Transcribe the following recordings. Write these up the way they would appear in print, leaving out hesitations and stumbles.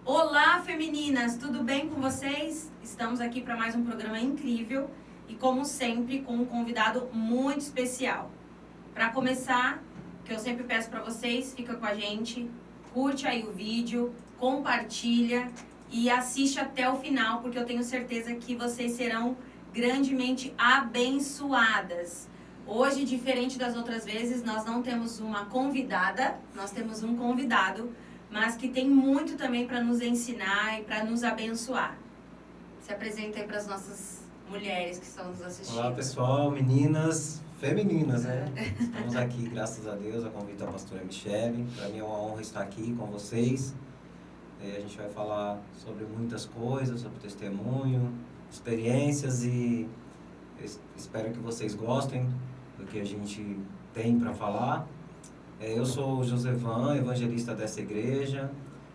Olá, femininas! Tudo bem com vocês? Estamos aqui para mais um programa incrível e, como sempre, com um convidado muito especial. Para começar, que eu sempre peço para vocês, fica com a gente, curte aí o vídeo, compartilha e assiste até o final, porque eu tenho certeza que vocês serão grandemente abençoadas. Hoje, diferente das outras vezes, nós não temos uma convidada, nós temos um convidado, mas que tem muito também para nos ensinar e para nos abençoar. Se apresenta aí para as nossas mulheres que estão nos assistindo. Olá, pessoal, meninas, femininas, né? Estamos aqui, graças a Deus, a convite da pastora Michele. Para mim é uma honra estar aqui com vocês. A gente vai falar sobre muitas coisas, sobre testemunho, experiências e espero que vocês gostem do que a gente tem para falar. Eu sou o Josevan, evangelista dessa igreja,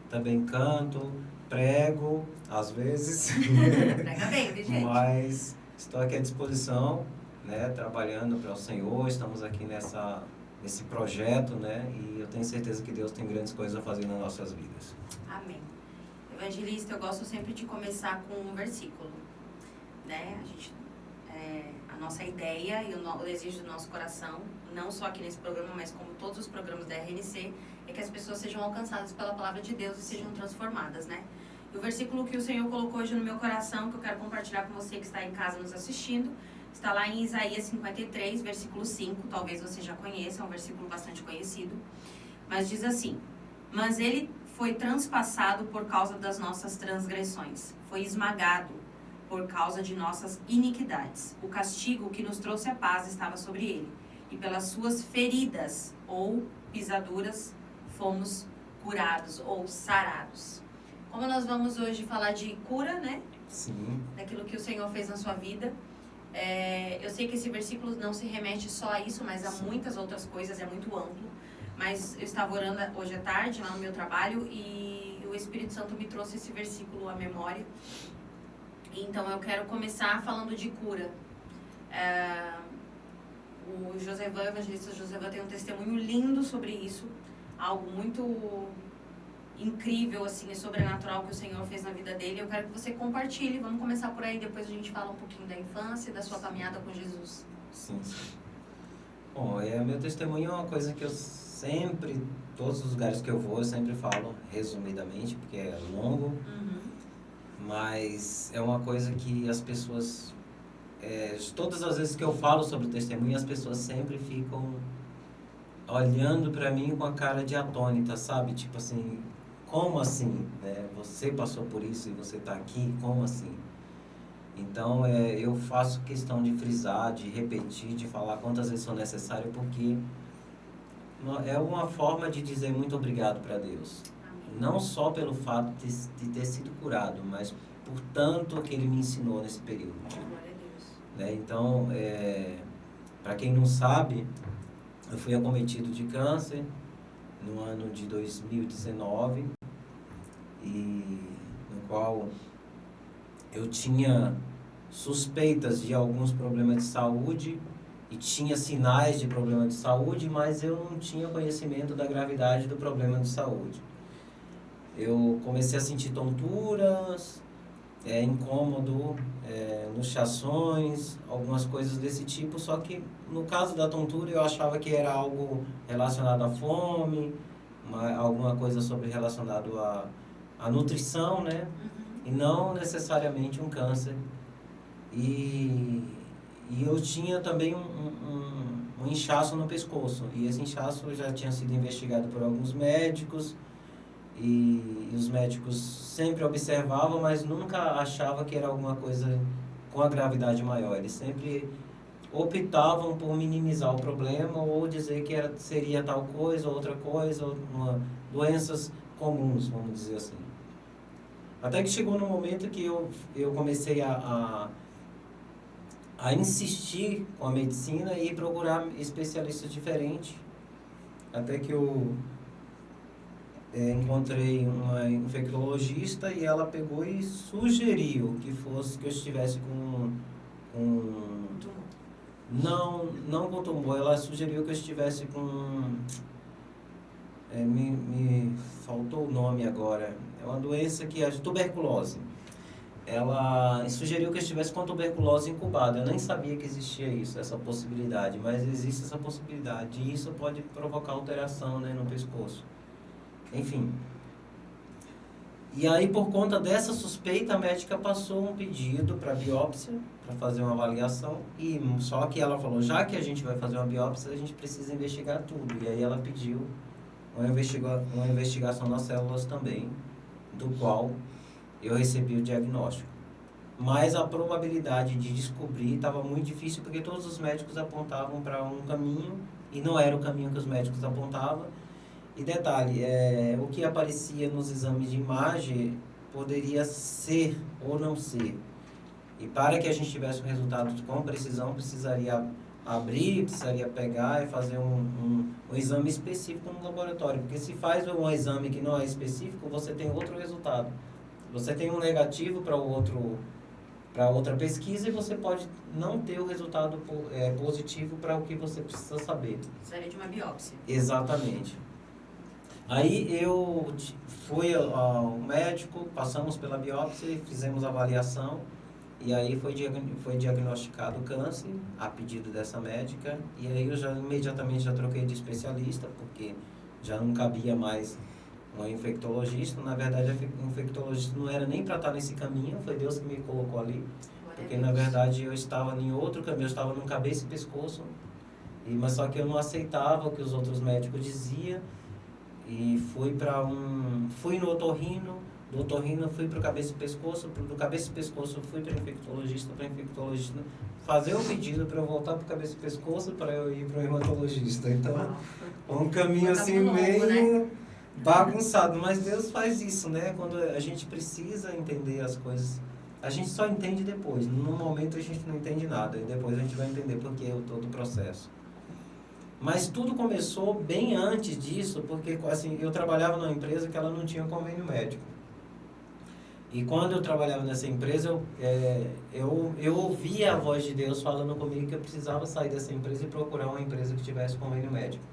também canto, prego, às vezes. Prega bem, viu, gente? Mas estou aqui à disposição, né, trabalhando para o Senhor, estamos aqui nesse projeto, né, e eu tenho certeza que Deus tem grandes coisas a fazer nas nossas vidas. Amém. Evangelista, eu gosto sempre de começar com um versículo, né? A nossa ideia e o desejo do nosso coração, não só aqui nesse programa, mas como todos os programas da RNC, é que as pessoas sejam alcançadas pela palavra de Deus e sejam transformadas, né? E o versículo que o Senhor colocou hoje no meu coração, que eu quero compartilhar com você que está em casa nos assistindo, está lá em Isaías 53, versículo 5, talvez você já conheça, é um versículo bastante conhecido, mas diz assim: mas ele foi transpassado por causa das nossas transgressões, foi esmagado por causa de nossas iniquidades. O castigo que nos trouxe a paz estava sobre ele, e pelas suas feridas ou pisaduras fomos curados ou sarados. Como nós vamos hoje falar de cura, né? Sim. Daquilo que o Senhor fez na sua vida. Eu sei que esse versículo não se remete só a isso, mas a muitas outras coisas, é muito amplo. Mas eu estava orando hoje à tarde, lá no meu trabalho, e o Espírito Santo me trouxe esse versículo à memória. Então, eu quero começar falando de cura. O Josevan, o evangelista Josevan, tem um testemunho lindo sobre isso. Algo muito incrível, assim, e sobrenatural que o Senhor fez na vida dele. Eu quero que você compartilhe. Vamos começar por aí, depois a gente fala um pouquinho da infância e da sua caminhada com Jesus. Sim. Bom, meu testemunho é uma coisa que eu sempre, todos os lugares que eu vou, eu sempre falo resumidamente, porque é longo. Mas é uma coisa que as pessoas, todas as vezes que eu falo sobre o testemunho, as pessoas sempre ficam olhando para mim com a cara de atônita, sabe? Tipo assim, como assim? Né? Você passou por isso e você está aqui, como assim? Então, eu faço questão de frisar, de repetir, de falar quantas vezes for necessário, porque é uma forma de dizer muito obrigado para Deus. Não só pelo fato de ter sido curado, mas por tanto que Ele me ensinou nesse período. Glória a Deus. Né? Então, para quem não sabe, eu fui acometido de câncer no ano de 2019, no qual eu tinha suspeitas de alguns problemas de saúde e tinha sinais de problema de saúde, mas eu não tinha conhecimento da gravidade do problema de saúde. Eu comecei a sentir tonturas, incômodo, luxações, algumas coisas desse tipo, só que no caso da tontura eu achava que era algo relacionado à fome, alguma coisa relacionado à nutrição, né? E não necessariamente um câncer. E eu tinha também um inchaço no pescoço, e esse inchaço já tinha sido investigado por alguns médicos, e os médicos sempre observavam, mas nunca achavam que era alguma coisa com a gravidade maior. Eles sempre optavam por minimizar o problema ou dizer que seria tal coisa, outra coisa, doenças comuns, vamos dizer assim. Até que chegou no momento que eu comecei a insistir com a medicina e procurar especialistas diferentes, até que eu encontrei uma infectologista e ela pegou e sugeriu que eu estivesse com Tumor. Não com tumor. Ela sugeriu que eu estivesse com... me faltou o nome agora. É uma doença que é de tuberculose. Ela sugeriu que eu estivesse com tuberculose incubada. Eu nem sabia que existia isso, essa possibilidade, mas existe essa possibilidade. E isso pode provocar alteração, né, no pescoço. Enfim. E aí, por conta dessa suspeita, a médica passou um pedido para biópsia, para fazer uma avaliação. E só que ela falou, já que a gente vai fazer uma biópsia, a gente precisa investigar tudo. E aí ela pediu uma investigação das células também, do qual eu recebi o diagnóstico. Mas a probabilidade de descobrir estava muito difícil, porque todos os médicos apontavam para um caminho, e não era o caminho que os médicos apontavam. E detalhe, o que aparecia nos exames de imagem poderia ser ou não ser. E para que a gente tivesse um resultado com precisão, precisaria abrir, precisaria pegar e fazer um exame específico no laboratório. Porque se faz um exame que não é específico, você tem outro resultado. Você tem um negativo para outra pesquisa e você pode não ter o resultado positivo para o que você precisa saber. Precisaria de uma biópsia. Exatamente. Aí eu fui ao médico, passamos pela biópsia, fizemos a avaliação e aí foi diagnosticado câncer a pedido dessa médica. E aí eu imediatamente já troquei de especialista, porque já não cabia mais um infectologista. Na verdade, o infectologista não era nem para estar nesse caminho, foi Deus que me colocou ali. Porque na verdade eu estava em outro caminho, eu estava no cabeça e pescoço, mas só que eu não aceitava o que os outros médicos diziam. E fui no otorrino, do otorrino fui para o cabeça e pescoço, do cabeça e pescoço fui para infectologista fazer o pedido para eu voltar para o cabeça e pescoço para eu ir para o hematologista. Então, um caminho assim meio bagunçado, mas Deus faz isso, né? Quando a gente precisa entender as coisas, a gente só entende depois. No momento a gente não entende nada, e depois a gente vai entender por que todo o processo. Mas tudo começou bem antes disso, porque assim, eu trabalhava numa empresa que ela não tinha convênio médico. E quando eu trabalhava nessa empresa, eu ouvia a voz de Deus falando comigo que eu precisava sair dessa empresa e procurar uma empresa que tivesse convênio médico.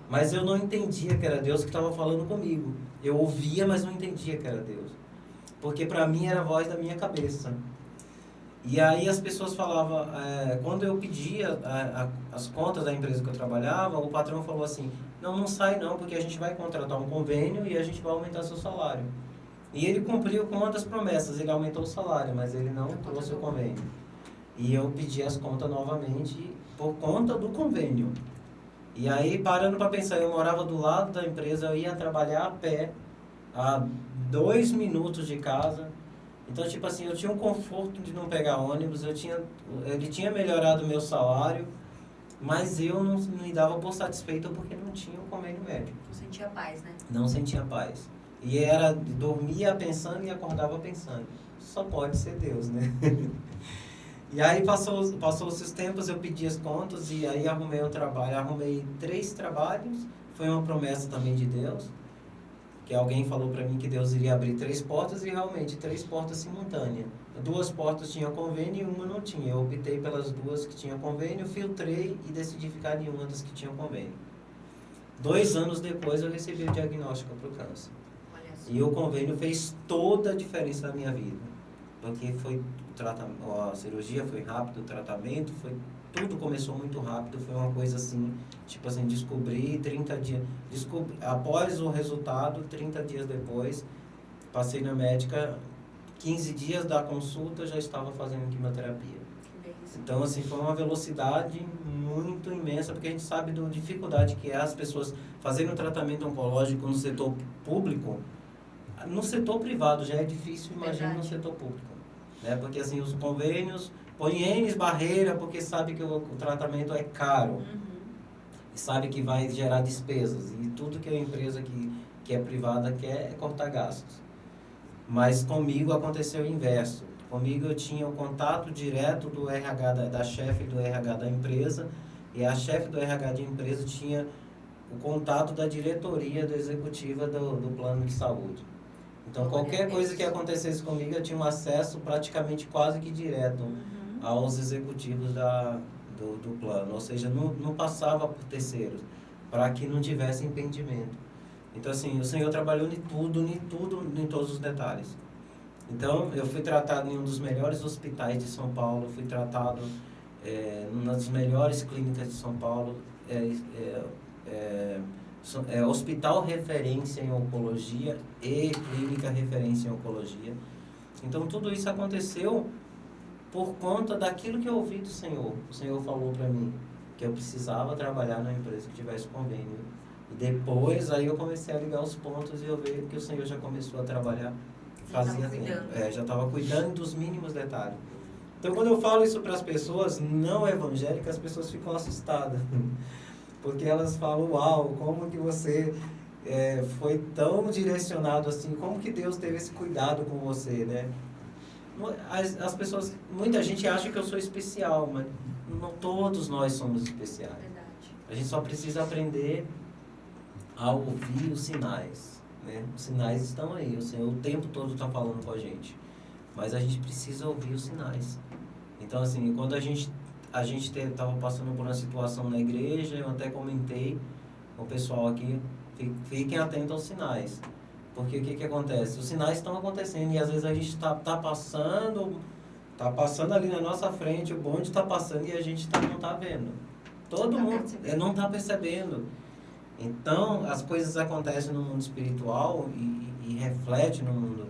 Mas eu não entendia que era Deus que estava falando comigo. Eu ouvia, mas não entendia que era Deus. Porque para mim era a voz da minha cabeça. E aí as pessoas falavam, quando eu pedia as contas da empresa que eu trabalhava, o patrão falou assim, não sai não, porque a gente vai contratar um convênio e a gente vai aumentar seu salário. E ele cumpriu com uma das promessas, ele aumentou o salário, mas ele não trouxe o convênio. E eu pedi as contas novamente por conta do convênio. E aí, parando para pensar, eu morava do lado da empresa, eu ia trabalhar a pé, a 2 minutos de casa. Então, tipo assim, eu tinha um conforto de não pegar ônibus, ele tinha melhorado o meu salário, mas eu não me dava por satisfeito porque não tinha um convênio médico. Não sentia paz, né? Não sentia paz. E dormia pensando e acordava pensando. Só pode ser Deus, né? E aí passou-se os tempos, eu pedi as contas e aí arrumei um trabalho. Arrumei 3 trabalhos, foi uma promessa também de Deus. Que alguém falou para mim que Deus iria abrir 3 portas e realmente 3 portas simultâneas. 2 portas tinham convênio e uma não tinha. Eu optei pelas 2 que tinham convênio, filtrei e decidi ficar em uma das que tinham convênio. 2 anos depois eu recebi o diagnóstico para o câncer. E o convênio fez toda a diferença na minha vida. Porque a cirurgia foi rápido, o tratamento tudo começou muito rápido, foi uma coisa assim, tipo assim, descobri 30 dias, após o resultado, 30 dias depois, passei na médica, 15 dias da consulta, já estava fazendo quimioterapia. Então, assim, foi uma velocidade muito imensa, porque a gente sabe da dificuldade que é as pessoas fazendo tratamento oncológico no setor público. No setor privado já é difícil, imagina no setor público. Né? Porque, assim, os convênios põem N barreiras, porque sabe que o tratamento é caro. Uhum. E sabe que vai gerar despesas. E tudo que a empresa que é privada quer é cortar gastos. Mas comigo aconteceu o inverso. Comigo eu tinha o contato direto do RH, da chefe do RH da empresa, e a chefe do RH da empresa tinha o contato da diretoria, da executiva do plano de saúde. Então, qualquer coisa que acontecesse comigo, eu tinha um acesso praticamente quase que direto aos executivos do plano, ou seja, não passava por terceiros, para que não tivesse impedimento. Então, assim, o Senhor trabalhou em tudo, em todos os detalhes. Então, eu fui tratado em um dos melhores hospitais de São Paulo, fui tratado numa das melhores clínicas de São Paulo, hospital referência em oncologia e clínica referência em oncologia. Então, tudo isso aconteceu por conta daquilo que eu ouvi do Senhor. O Senhor falou para mim que eu precisava trabalhar numa empresa que tivesse convênio. E depois, aí eu comecei a ligar os pontos e eu vejo que o Senhor já começou a trabalhar fazia tempo. Já estava cuidando dos mínimos detalhes. Então, quando eu falo isso para as pessoas não evangélicas, as pessoas ficam assustadas. Porque elas falam, uau, como que você foi tão direcionado assim? Como que Deus teve esse cuidado com você, né? As pessoas, muita gente acha que eu sou especial, mas não todos nós somos especiais. Verdade. A gente só precisa aprender a ouvir os sinais, né? Os sinais estão aí, o Senhor o tempo todo está falando com a gente, mas a gente precisa ouvir os sinais. Então, assim, quando a gente estava passando por uma situação na igreja, eu até comentei com o pessoal aqui, fiquem atentos aos sinais. Porque o que acontece? Os sinais estão acontecendo e às vezes a gente está passando ali na nossa frente, o bonde está passando e a gente não está vendo. Todo mundo não está percebendo. Então, as coisas acontecem no mundo espiritual e refletem no mundo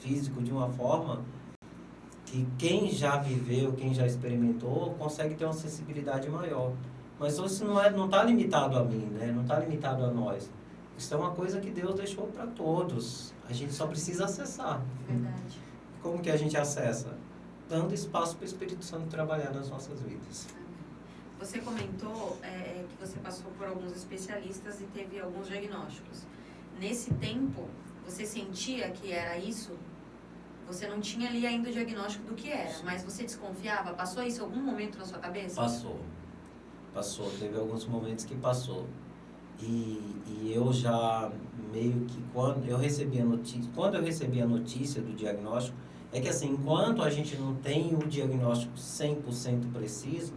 físico de uma forma que quem já viveu, quem já experimentou, consegue ter uma sensibilidade maior. Mas isso não está limitado a mim, né? Não está limitado a nós. Isso é uma coisa que Deus deixou para todos. A gente só precisa acessar. Verdade. Como que a gente acessa? Dando espaço para o Espírito Santo trabalhar nas nossas vidas. Você comentou que você passou por alguns especialistas e teve alguns diagnósticos. Nesse tempo, você sentia que era isso? Você não tinha ali ainda o diagnóstico do que era, mas você desconfiava? Passou isso em algum momento na sua cabeça? Passou. Teve alguns momentos que passou. E eu já meio que quando eu recebi a notícia do diagnóstico, é que assim, enquanto a gente não tem o diagnóstico 100% preciso,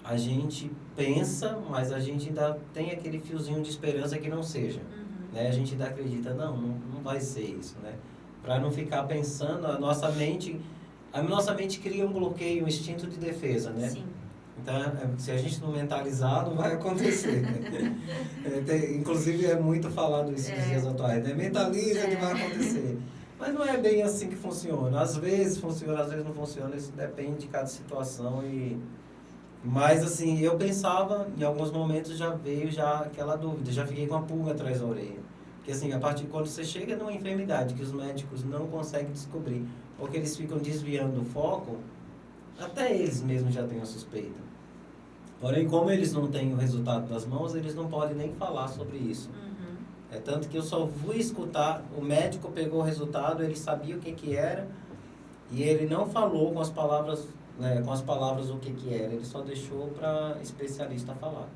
a gente pensa, mas a gente ainda tem aquele fiozinho de esperança que não seja. Né? A gente ainda acredita, não vai ser isso, né? Para não ficar pensando, a nossa mente cria um bloqueio, um instinto de defesa, né? Sim. Então, se a gente não mentalizar, não vai acontecer. Inclusive, é muito falado isso nos dias atuais, né? Mentaliza que vai acontecer. Mas não é bem assim que funciona. Às vezes funciona, às vezes não funciona. Isso depende de cada situação. Mas, assim, eu pensava, em alguns momentos já veio aquela dúvida. Já fiquei com a pulga atrás da orelha. Porque, assim, a partir de quando você chega numa enfermidade que os médicos não conseguem descobrir, ou que eles ficam desviando o foco, até eles mesmos já têm a suspeita. Porém, como eles não têm o resultado nas mãos, eles não podem nem falar sobre isso. É tanto que eu só fui escutar, o médico pegou o resultado, ele sabia o que era, e ele não falou com as palavras o que era, ele só deixou para especialista falar.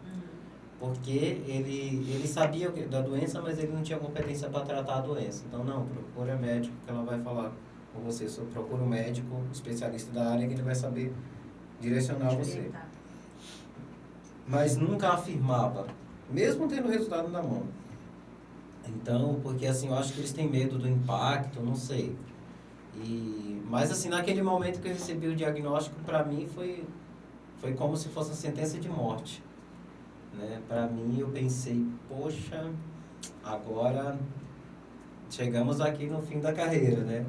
Porque ele sabia da doença, mas ele não tinha competência para tratar a doença. Então, não, procura médico que ela vai falar com você. Só procura um médico, especialista da área, que ele vai saber direcionar você. Mas nunca afirmava, mesmo tendo o resultado na mão. Então, porque assim, eu acho que eles têm medo do impacto, não sei. Mas assim, naquele momento que eu recebi o diagnóstico, para mim foi como se fosse uma sentença de morte. Né? Para mim, eu pensei, poxa, agora chegamos aqui no fim da carreira, né?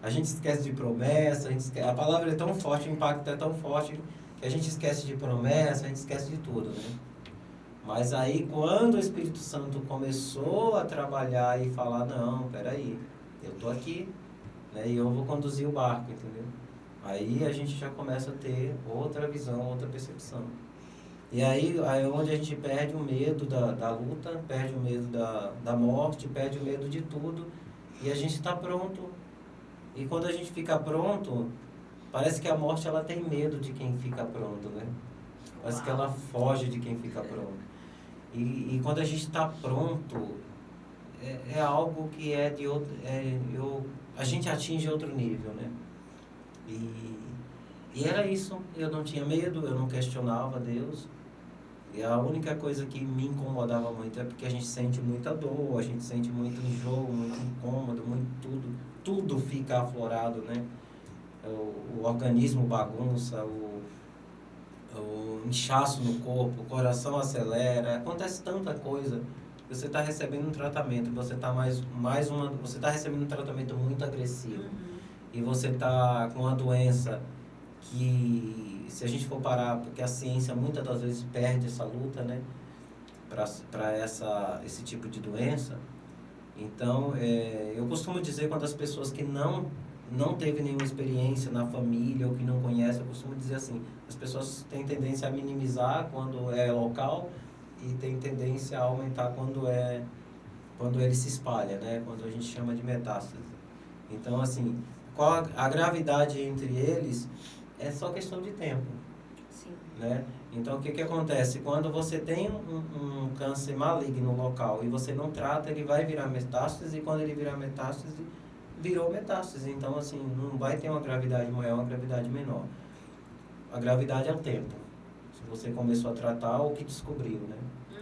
A gente esquece de promessa, a palavra é tão forte, o impacto é tão forte, que a gente esquece de promessa, a gente esquece de tudo, né? Mas aí, quando o Espírito Santo começou a trabalhar e falar, não, peraí, eu tô aqui, né? E eu vou conduzir o barco, entendeu? Aí a gente já começa a ter outra visão, outra percepção. E aí é onde a gente perde o medo da luta, perde o medo da morte, perde o medo de tudo, e a gente está pronto. E quando a gente fica pronto, parece que a morte ela tem medo de quem fica pronto, né? Parece que ela foge de quem fica pronto. E quando a gente está pronto, é algo que é de outro... a gente atinge outro nível, né? E era isso, eu não tinha medo, eu não questionava Deus. E a única coisa que me incomodava muito é porque a gente sente muita dor, a gente sente muito enjoo, muito incômodo, muito tudo fica aflorado, né? O organismo bagunça, o inchaço no corpo, o coração acelera, acontece tanta coisa. Você está recebendo um tratamento, você está você está recebendo um tratamento muito agressivo. E você está com uma doença que, se a gente for parar, porque a ciência muitas das vezes perde essa luta, né, para esse tipo de doença. Então, eu costumo dizer, quando as pessoas que não teve nenhuma experiência na família ou que não conhecem, eu costumo dizer assim, as pessoas têm tendência a minimizar quando é local e têm tendência a aumentar quando ele se espalha, né, quando a gente chama de metástase. Então, assim, qual a gravidade entre eles é só questão de tempo. Sim. Né? Então, o que que acontece? Quando você tem um câncer maligno local e você não trata, ele vai virar metástase, e quando ele virar metástase, virou metástase. Então, assim, não vai ter uma gravidade maior, uma gravidade menor. A gravidade é o tempo. Se você começou a tratar, o que descobriu, né?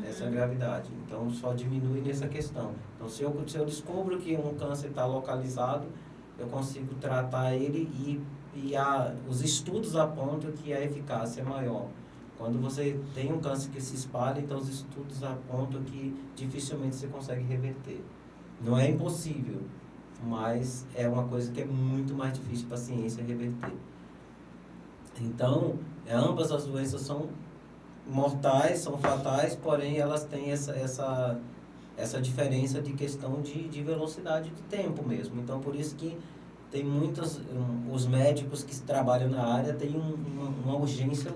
Essa é a gravidade. Então, só diminui nessa questão. Então, se eu descubro que um câncer está localizado, eu consigo tratar ele os estudos apontam que a eficácia é maior. Quando você tem um câncer que se espalha, então os estudos apontam que dificilmente você consegue reverter. Não é impossível, mas é uma coisa que é muito mais difícil para a ciência reverter. Então, ambas as doenças são mortais, são fatais, porém elas têm essa diferença de questão de velocidade de tempo mesmo. Então, por isso que tem os médicos que trabalham na área têm uma urgência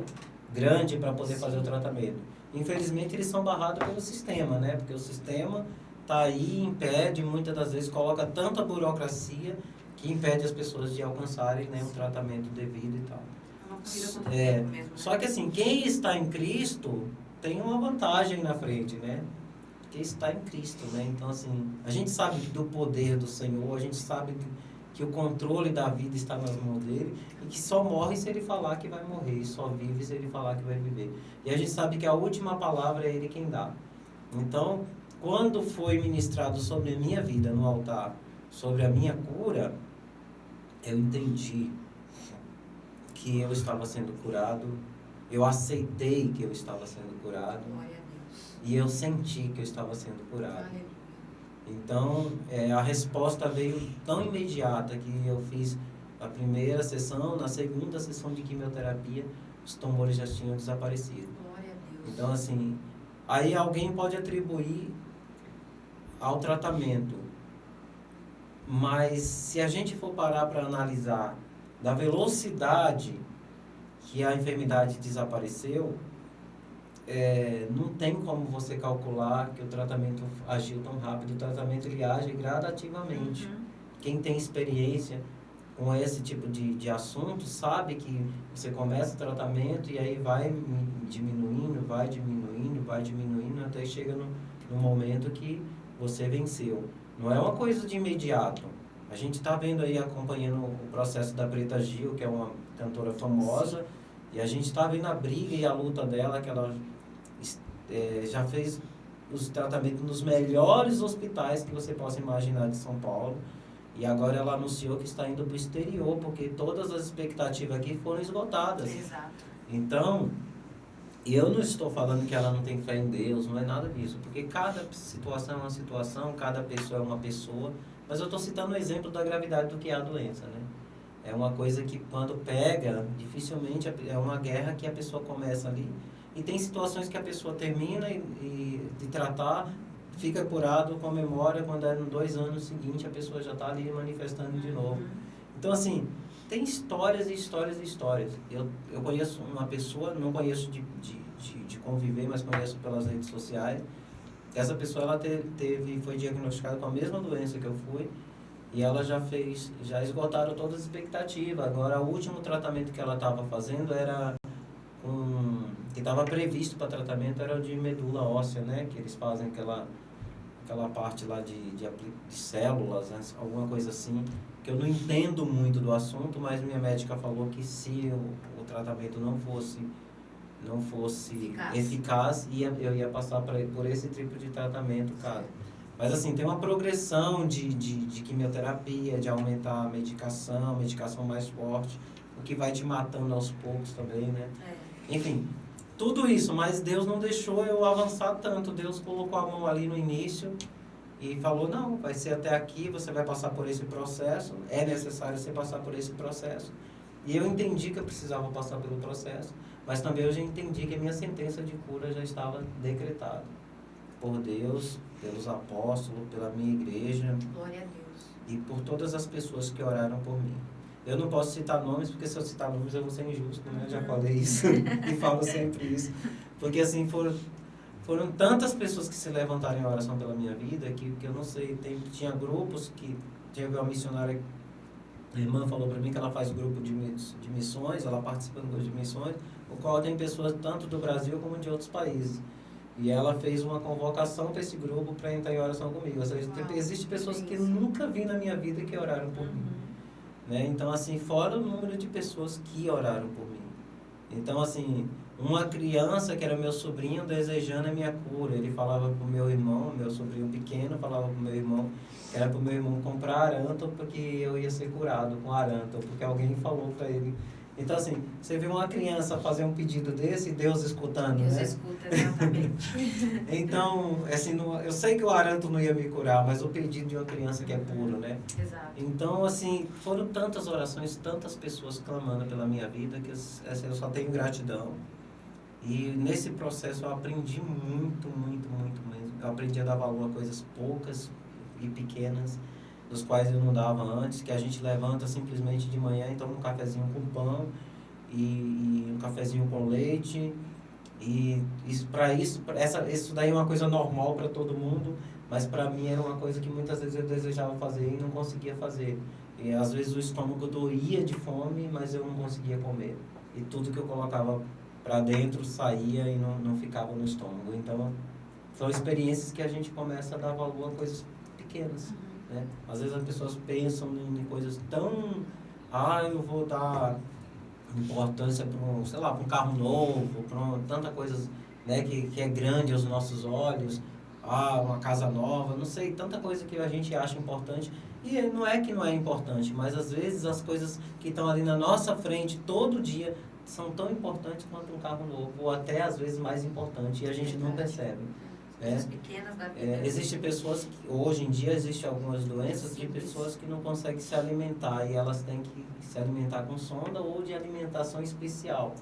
grande para poder fazer o tratamento. Infelizmente, eles são barrados pelo sistema, né? Porque o sistema está aí, impede, muitas das vezes coloca tanta burocracia que impede as pessoas de alcançarem, né, um tratamento devido e tal. É uma corrida contra o tempo mesmo, né? Só que assim, quem está em Cristo tem uma vantagem na frente, né? Porque está em Cristo, né? Então, assim, a gente sabe do poder do Senhor, a gente sabe que o controle da vida está nas mãos dele e que só morre se ele falar que vai morrer, e só vive se ele falar que vai viver. E a gente sabe que a última palavra é ele quem dá. Então, quando foi ministrado sobre a minha vida no altar, sobre a minha cura, eu entendi que eu estava sendo curado, eu aceitei que eu estava sendo curado. Glória a Deus. E eu senti que eu estava sendo curado. Aleluia. Então, a resposta veio tão imediata que eu fiz a primeira sessão, na segunda sessão de quimioterapia, os tumores já tinham desaparecido. Glória a Deus. Então, assim, aí alguém pode atribuir ao tratamento. Mas se a gente for parar para analisar da velocidade que a enfermidade desapareceu, não tem como você calcular que o tratamento agiu tão rápido. O tratamento ele age gradativamente. Quem tem experiência com esse tipo de assunto sabe que você começa o tratamento e aí vai diminuindo, até chega no momento que você venceu. Não é uma coisa de imediato. A gente está vendo aí, acompanhando o processo da Preta Gil, que é uma cantora famosa. Sim. E a gente está vendo a briga e a luta dela, que ela já fez os tratamentos nos melhores hospitais que você possa imaginar de São Paulo. E agora ela anunciou que está indo para o exterior, porque todas as expectativas aqui foram esgotadas. Exato. Então, eu não estou falando que ela não tem fé em Deus, não é nada disso. Porque cada situação é uma situação, cada pessoa é uma pessoa. Mas eu estou citando o exemplo da gravidade do que é a doença, né? É uma coisa que quando pega, dificilmente é uma guerra que a pessoa começa ali. E tem situações que a pessoa termina de tratar, fica curado, comemora, quando é nos 2 anos seguintes a pessoa já está ali manifestando de novo. Então, assim, tem histórias e histórias e histórias. Eu conheço uma pessoa, não conheço de conviver, mas conheço pelas redes sociais. Essa pessoa ela foi diagnosticada com a mesma doença que eu fui, e ela já esgotaram todas as expectativas. Agora, o último tratamento que ela estava fazendo era que estava previsto para tratamento era o de medula óssea, né? Que eles fazem aquela parte lá de células, né? Alguma coisa assim, que eu não entendo muito do assunto, mas minha médica falou que se o tratamento não fosse Eficaz. eficaz, eu ia passar por esse tipo de tratamento, cara. Mas assim, tem uma progressão de quimioterapia, de aumentar a medicação mais forte, o que vai te matando aos poucos também, né? Enfim, tudo isso, mas Deus não deixou eu avançar tanto. Deus colocou a mão ali no início e falou, não, vai ser até aqui, você vai passar por esse processo, é necessário você passar por esse processo. E eu entendi que eu precisava passar pelo processo, mas também eu já entendi que a minha sentença de cura já estava decretada por Deus, pelos apóstolos, pela minha igreja. Glória a Deus. E por todas as pessoas que oraram por mim. Eu não posso citar nomes, porque se eu citar nomes eu vou ser injusto, né? Eu já falei isso e falo sempre isso. Porque assim, foram tantas pessoas que se levantaram em oração pela minha vida que eu não sei, tinha grupos que... Teve uma missionária, a irmã falou para mim que ela faz grupo de missões, ela participa do grupo de missões, o qual tem pessoas tanto do Brasil como de outros países. E ela fez uma convocação para esse grupo para entrar em oração comigo. Ou seja, existem pessoas que eu nunca vi na minha vida que oraram por mim. Né? Então, assim, fora o número de pessoas que oraram por mim. Então, assim, uma criança que era meu sobrinho desejando a minha cura. Ele falava para o meu irmão, meu sobrinho pequeno, falava para o meu irmão que era para o meu irmão comprar aranto porque eu ia ser curado com aranto, porque alguém falou para ele. Então, assim, você vê uma criança fazer um pedido desse e Deus escutando, Deus né? Deus escuta, exatamente. Então, assim, eu sei que o aranto não ia me curar, mas o pedido de uma criança que é puro, né? Exato. Então, assim, foram tantas orações, tantas pessoas clamando pela minha vida, que assim, eu só tenho gratidão. E nesse processo eu aprendi muito, muito, muito mesmo. Eu aprendi a dar valor a coisas poucas e pequenas, dos quais eu não dava antes, que a gente levanta simplesmente de manhã e toma um cafezinho com pão e um cafezinho com leite. E isso daí é uma coisa normal para todo mundo, mas para mim era uma coisa que muitas vezes eu desejava fazer e não conseguia fazer. E às vezes o estômago doía de fome, mas eu não conseguia comer. E tudo que eu colocava para dentro saía e não ficava no estômago. Então, são experiências que a gente começa a dar valor a coisas pequenas. Né? Às vezes as pessoas pensam em coisas tão... eu vou dar importância para um carro novo, para tanta coisa, né, que é grande aos nossos olhos, uma casa nova, não sei, tanta coisa que a gente acha importante. E não é que não é importante, mas às vezes as coisas que estão ali na nossa frente todo dia são tão importantes quanto um carro novo, ou até às vezes mais importante, e a gente não percebe. Coisas pequenas da vida. Existem pessoas que, hoje em dia, existem algumas doenças de pessoas que não conseguem se alimentar e elas têm que se alimentar com sonda ou de alimentação especial,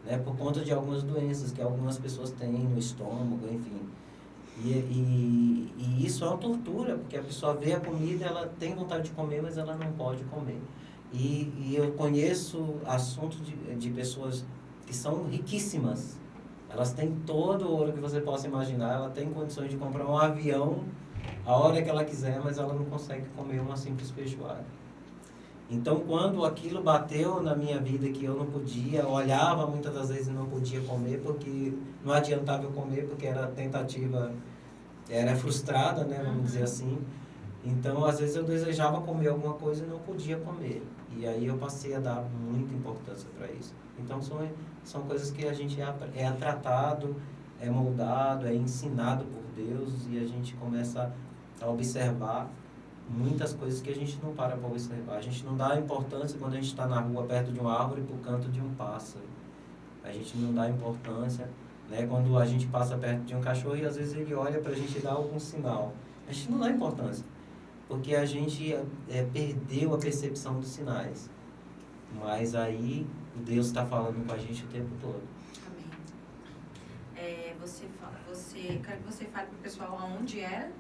né, por conta de algumas doenças que algumas pessoas têm no estômago, enfim. E isso é uma tortura, porque a pessoa vê a comida, ela tem vontade de comer, mas ela não pode comer. E eu conheço assuntos de pessoas que são riquíssimas. Elas têm todo o ouro que você possa imaginar, ela tem condições de comprar um avião a hora que ela quiser, mas ela não consegue comer uma simples feijoada. Então, quando aquilo bateu na minha vida que eu não podia, eu olhava muitas das vezes e não podia comer, porque não adiantava eu comer, porque era tentativa, era frustrada, né, vamos dizer assim. Então, às vezes eu desejava comer alguma coisa e não podia comer. E aí eu passei a dar muita importância para isso. Então, são coisas que a gente é tratado, é moldado, é ensinado por Deus e a gente começa a observar muitas coisas que a gente não para observar. A gente não dá importância quando a gente está na rua perto de uma árvore para o canto de um pássaro. A gente não dá importância, né, quando a gente passa perto de um cachorro e às vezes ele olha para a gente dar algum sinal. A gente não dá importância, porque a gente perdeu a percepção dos sinais. Mas aí Deus está falando com a gente o tempo todo. Amém. Quero que você fale para o pessoal aonde era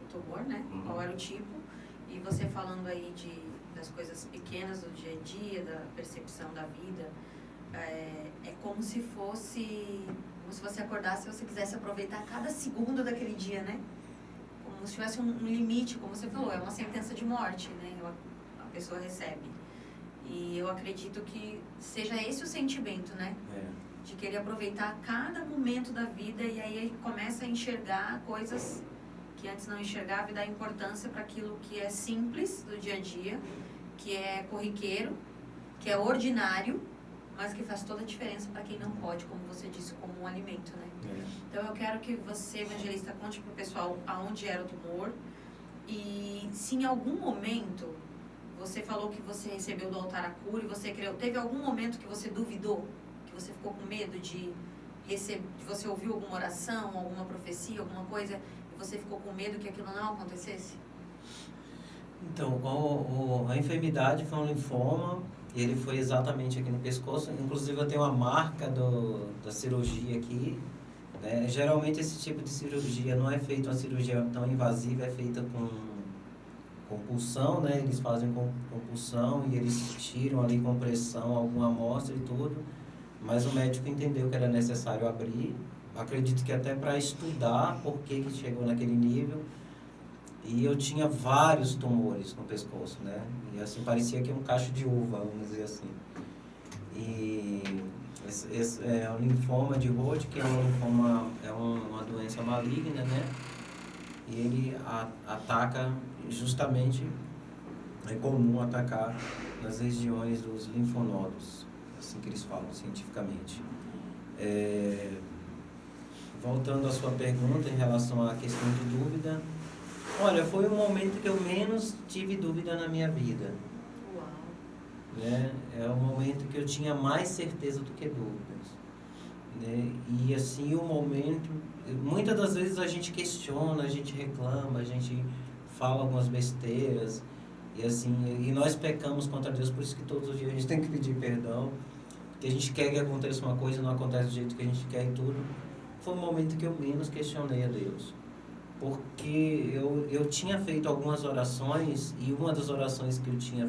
o tumor, né? Qual era o tipo. E você falando aí das coisas pequenas do dia a dia, da percepção da vida. É como se você acordasse e você quisesse aproveitar cada segundo daquele dia, né? Como se tivesse um limite, como você falou, é uma sentença de morte, né? A pessoa recebe. E eu acredito que seja esse o sentimento, né? De querer aproveitar cada momento da vida e aí começa a enxergar coisas que antes não enxergava e dar importância para aquilo que é simples do dia a dia, que é corriqueiro, que é ordinário, mas que faz toda a diferença para quem não pode, como você disse, como um alimento, né? Então eu quero que você, evangelista, conte para o pessoal aonde era o tumor e se em algum momento você falou que você recebeu do altar a cura e você creu, teve algum momento que você duvidou, que você ficou com medo de você ouviu alguma oração, alguma profecia, alguma coisa e você ficou com medo que aquilo não acontecesse? Então, a enfermidade foi um linfoma, ele foi exatamente aqui no pescoço, inclusive eu tenho uma marca da cirurgia aqui, né? Geralmente esse tipo de cirurgia não é feita uma cirurgia tão invasiva, é feita com punção, né? Eles fazem com punção e eles tiram ali com pressão alguma amostra e tudo, mas o médico entendeu que era necessário abrir, acredito que até para estudar por que chegou naquele nível. E eu tinha vários tumores no pescoço, né? E assim, parecia que um cacho de uva, vamos dizer assim. E esse é o linfoma de Hodgkin, é uma doença maligna, né? E ele ataca justamente, é comum atacar nas regiões dos linfonodos, assim que eles falam cientificamente. Voltando à sua pergunta em relação à questão de dúvida, olha, foi o momento que eu menos tive dúvida na minha vida. Uau. Né? É o momento que eu tinha mais certeza do que dúvidas. Né? E assim, o momento... Muitas das vezes a gente questiona, a gente reclama, a gente fala algumas besteiras. E assim, e nós pecamos contra Deus, por isso que todos os dias a gente tem que pedir perdão. Porque a gente quer que aconteça uma coisa e não acontece do jeito que a gente quer e tudo. Foi o momento que eu menos questionei a Deus. Porque eu tinha feito algumas orações e uma das orações que eu tinha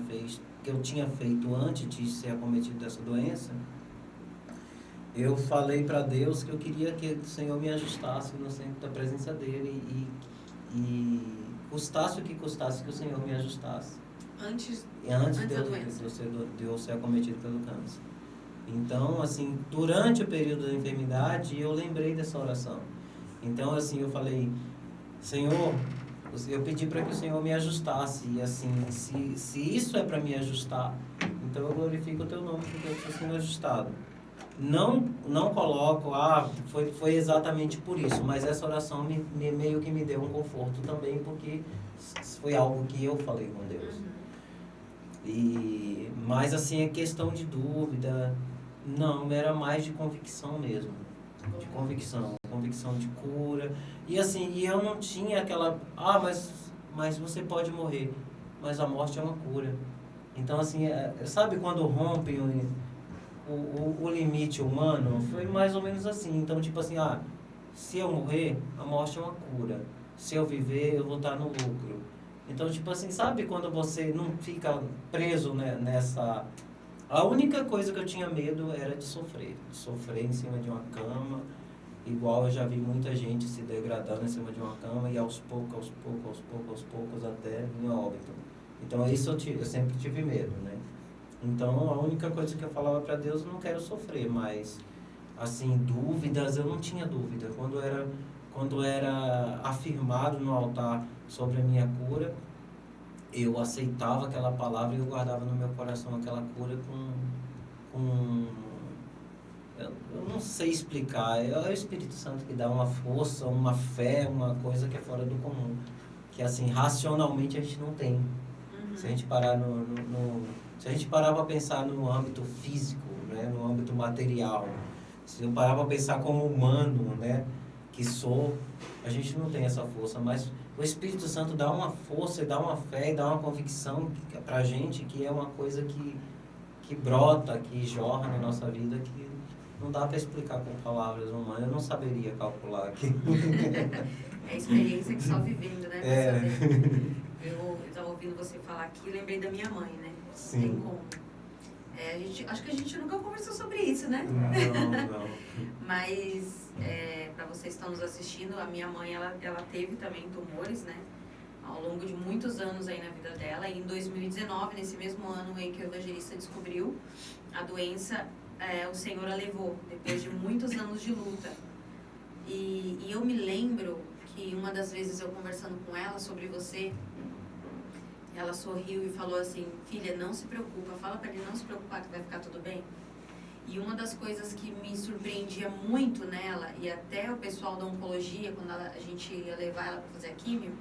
feito antes de ser acometido dessa doença, eu falei para Deus que eu queria que o Senhor me ajustasse no centro da presença dele e custasse o que custasse que o Senhor me ajustasse. Antes de eu ser acometido pelo câncer. Então, assim, durante o período da enfermidade, eu lembrei dessa oração. Então, assim, eu falei... Senhor, eu pedi para que o Senhor me ajustasse, e assim, se isso é para me ajustar, então eu glorifico o teu nome porque eu estou sendo ajustado. Não coloco, foi exatamente por isso, mas essa oração meio que me deu um conforto também, porque foi algo que eu falei com Deus. Mas assim, a questão de dúvida, não, era mais de convicção mesmo, de convicção de cura. E assim, eu não tinha aquela, mas você pode morrer, mas a morte é uma cura. Então assim, sabe quando rompem o limite humano? Foi mais ou menos assim. Então tipo assim, se eu morrer, a morte é uma cura. Se eu viver, eu vou estar no lucro. Então tipo assim, sabe quando você não fica preso, né, nessa... A única coisa que eu tinha medo era de sofrer em cima de uma cama, igual eu já vi muita gente se degradando em cima de uma cama e aos poucos até em óbito. Então isso eu sempre tive medo, né? Então a única coisa que eu falava para Deus, eu não quero sofrer, mas assim, dúvidas, eu não tinha dúvida. Quando era afirmado no altar sobre a minha cura, eu aceitava aquela palavra e eu guardava no meu coração aquela cura eu não sei explicar, é o Espírito Santo que dá uma força, uma fé, uma coisa que é fora do comum, que assim, racionalmente a gente não tem. Se a gente parar se a gente parar para pensar no âmbito físico, né, no âmbito material, se eu parar para pensar como humano, né, que sou, a gente não tem essa força, mas o Espírito Santo dá uma força, dá uma fé, dá uma convicção para a gente, que é uma coisa que brota, que jorra na nossa vida, que não dá para explicar com palavras humanas, eu não saberia calcular aqui. É a experiência que só vivendo, né? Eu estava ouvindo você falar aqui e lembrei da minha mãe, né? Sim. Tem como. Acho que a gente nunca conversou sobre isso, né? Não. Mas, para vocês que estão nos assistindo, a minha mãe, ela teve também tumores, né? Ao longo de muitos anos aí na vida dela. E em 2019, nesse mesmo ano aí que o evangelista descobriu a doença, o Senhor a levou, depois de muitos anos de luta. E eu me lembro que uma das vezes eu conversando com ela sobre você, ela sorriu e falou assim: filha, não se preocupa, fala para ele não se preocupar que vai ficar tudo bem. E uma das coisas que me surpreendia muito nela, e até o pessoal da oncologia, quando a gente ia levar ela para fazer a químio,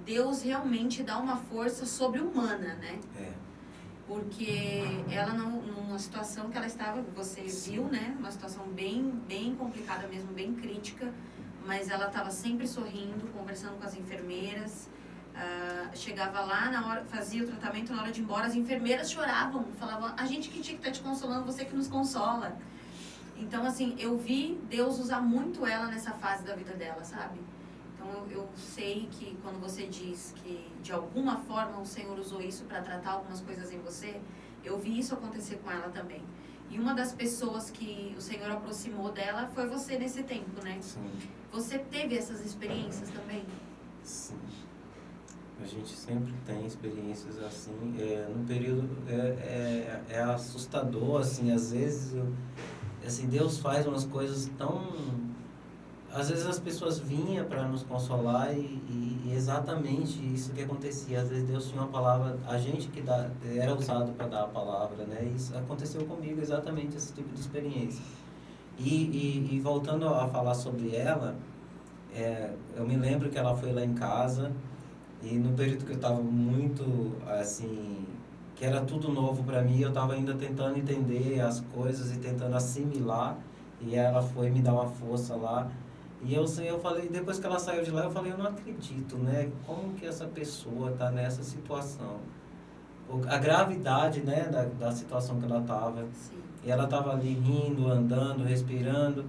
Deus realmente dá uma força sobre-humana, né? Porque ela numa situação que ela estava, você viu, né? Uma situação bem complicada mesmo, bem crítica, mas ela estava sempre sorrindo, conversando com as enfermeiras. Chegava lá, na hora, fazia o tratamento, na hora de ir embora, as enfermeiras choravam, falavam, a gente que tinha que estar te consolando, você que nos consola. Então, assim, eu vi Deus usar muito ela nessa fase da vida dela, sabe? Então, eu sei que quando você diz que, de alguma forma, o Senhor usou isso para tratar algumas coisas em você, eu vi isso acontecer com ela também. E uma das pessoas que o Senhor aproximou dela foi você nesse tempo, né? Sim. Você teve essas experiências também? Sim. A gente sempre tem experiências assim. No período é assustador, assim, às vezes assim, Deus faz umas coisas tão... Às vezes as pessoas vinham para nos consolar e exatamente isso que acontecia. Às vezes Deus tinha uma palavra, a gente que era usado para dar a palavra, né? Isso aconteceu comigo, exatamente esse tipo de experiência. E voltando a falar sobre ela, eu me lembro que ela foi lá em casa e no período que eu estava muito, assim, que era tudo novo para mim, eu estava ainda tentando entender as coisas e tentando assimilar, e ela foi me dar uma força lá. E eu falei, depois que ela saiu de lá, eu falei, eu não acredito, né? Como que essa pessoa está nessa situação? A gravidade, né, da situação que ela estava. E ela estava ali rindo, andando, respirando.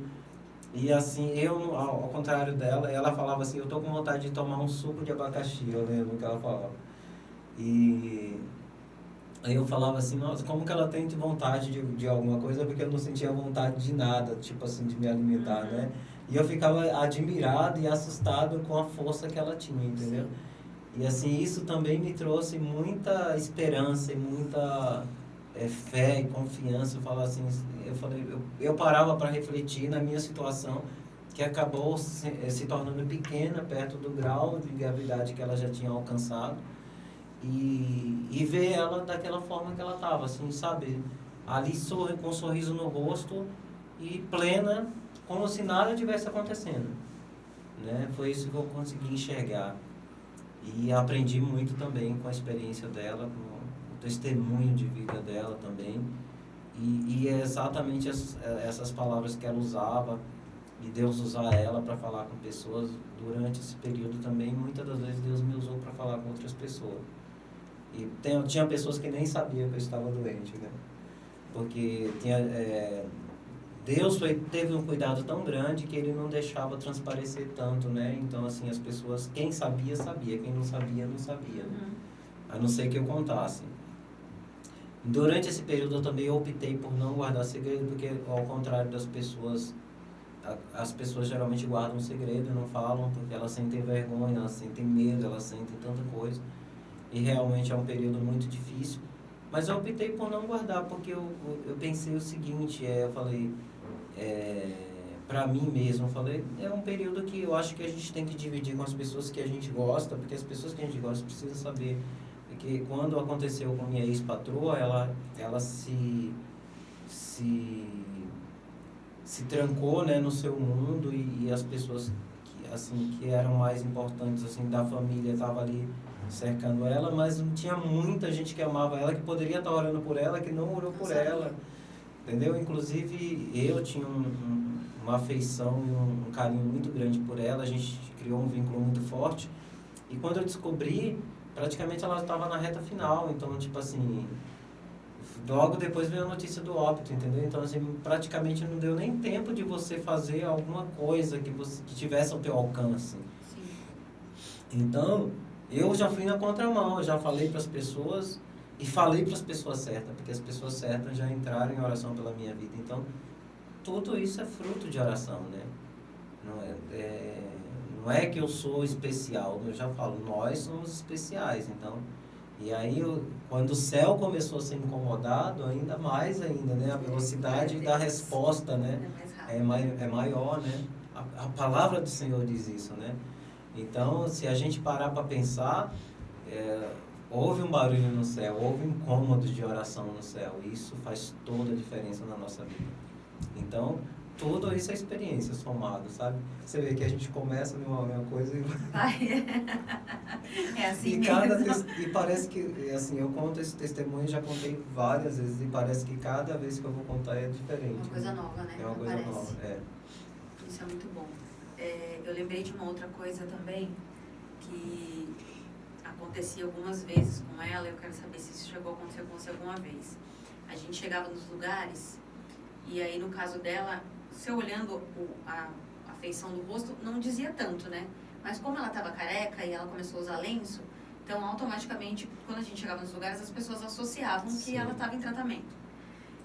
E assim, eu, ao contrário dela, ela falava assim, eu tô com vontade de tomar um suco de abacaxi, eu lembro que ela falava. E aí eu falava assim, nossa, como que ela tem vontade de alguma coisa, porque eu não sentia vontade de nada, tipo assim, de me alimentar, né? E eu ficava admirado e assustado com a força que ela tinha, entendeu? Sim. E assim, isso também me trouxe muita esperança e muita fé e confiança. Eu parava para refletir na minha situação, que acabou se tornando pequena perto do grau de gravidade que ela já tinha alcançado. E ver ela daquela forma que ela estava, assim, sabe? Ali com um sorriso no rosto e plena, como se nada tivesse acontecendo, né? Foi isso que eu consegui enxergar. E aprendi muito também com a experiência dela, com o testemunho de vida dela também. E é exatamente essas palavras que ela usava, e Deus usar ela para falar com pessoas durante esse período também. Muitas das vezes Deus me usou para falar com outras pessoas. E tinha pessoas que nem sabiam que eu estava doente, né? Porque Deus teve um cuidado tão grande que Ele não deixava transparecer tanto, né? Então, assim, as pessoas, quem sabia, sabia. Quem não sabia, não sabia. Né? A não ser que eu contasse. Durante esse período, eu também optei por não guardar segredo, porque, ao contrário das pessoas, as pessoas geralmente guardam segredo e não falam, porque elas sentem vergonha, elas sentem medo, elas sentem tanta coisa. E realmente é um período muito difícil. Mas eu optei por não guardar, porque eu pensei o seguinte, eu falei, para mim mesmo, eu falei, é um período que eu acho que a gente tem que dividir com as pessoas que a gente gosta, porque as pessoas que a gente gosta precisam saber que quando aconteceu com minha ex-patroa, ela se trancou, né, no seu mundo, e as pessoas que eram mais importantes assim da família estavam ali cercando ela, mas tinha muita gente que amava ela, que poderia estar orando por ela, que não orou por ela, entendeu? Inclusive eu tinha uma afeição e um carinho muito grande por ela, a gente criou um vínculo muito forte, e quando eu descobri, praticamente ela estava na reta final, então tipo assim, logo depois veio a notícia do óbito, entendeu? Então assim, praticamente não deu nem tempo de você fazer alguma coisa que tivesse ao teu alcance. Sim. Então eu já fui na contramão, eu já falei para as pessoas, e falei para as pessoas certas, porque as pessoas certas já entraram em oração pela minha vida. Então, tudo isso é fruto de oração, né? Não é que eu sou especial, eu já falo, nós somos especiais. Então, e aí, quando o céu começou a ser incomodado, ainda, né? A velocidade da resposta, né? É maior, né? A palavra do Senhor diz isso, né? Então, se a gente parar para pensar, houve um barulho no céu, houve um incômodo de oração no céu. E isso faz toda a diferença na nossa vida. Então, tudo isso é experiência somado, sabe? Você vê que a gente começa uma coisa e vai. É assim e mesmo. E parece que, assim, eu conto esse testemunho, já contei várias vezes, e parece que cada vez que eu vou contar é diferente. Uma coisa nova, né? É uma coisa Aparece. nova, é. Isso é muito bom. Eu lembrei de uma outra coisa também, que acontecia algumas vezes com ela, eu quero saber se isso chegou a acontecer com você alguma vez. A gente chegava nos lugares, e aí no caso dela, você olhando a feição do rosto, não dizia tanto, né? Mas como ela estava careca e ela começou a usar lenço, então automaticamente, quando a gente chegava nos lugares, as pessoas associavam que ela estava em tratamento.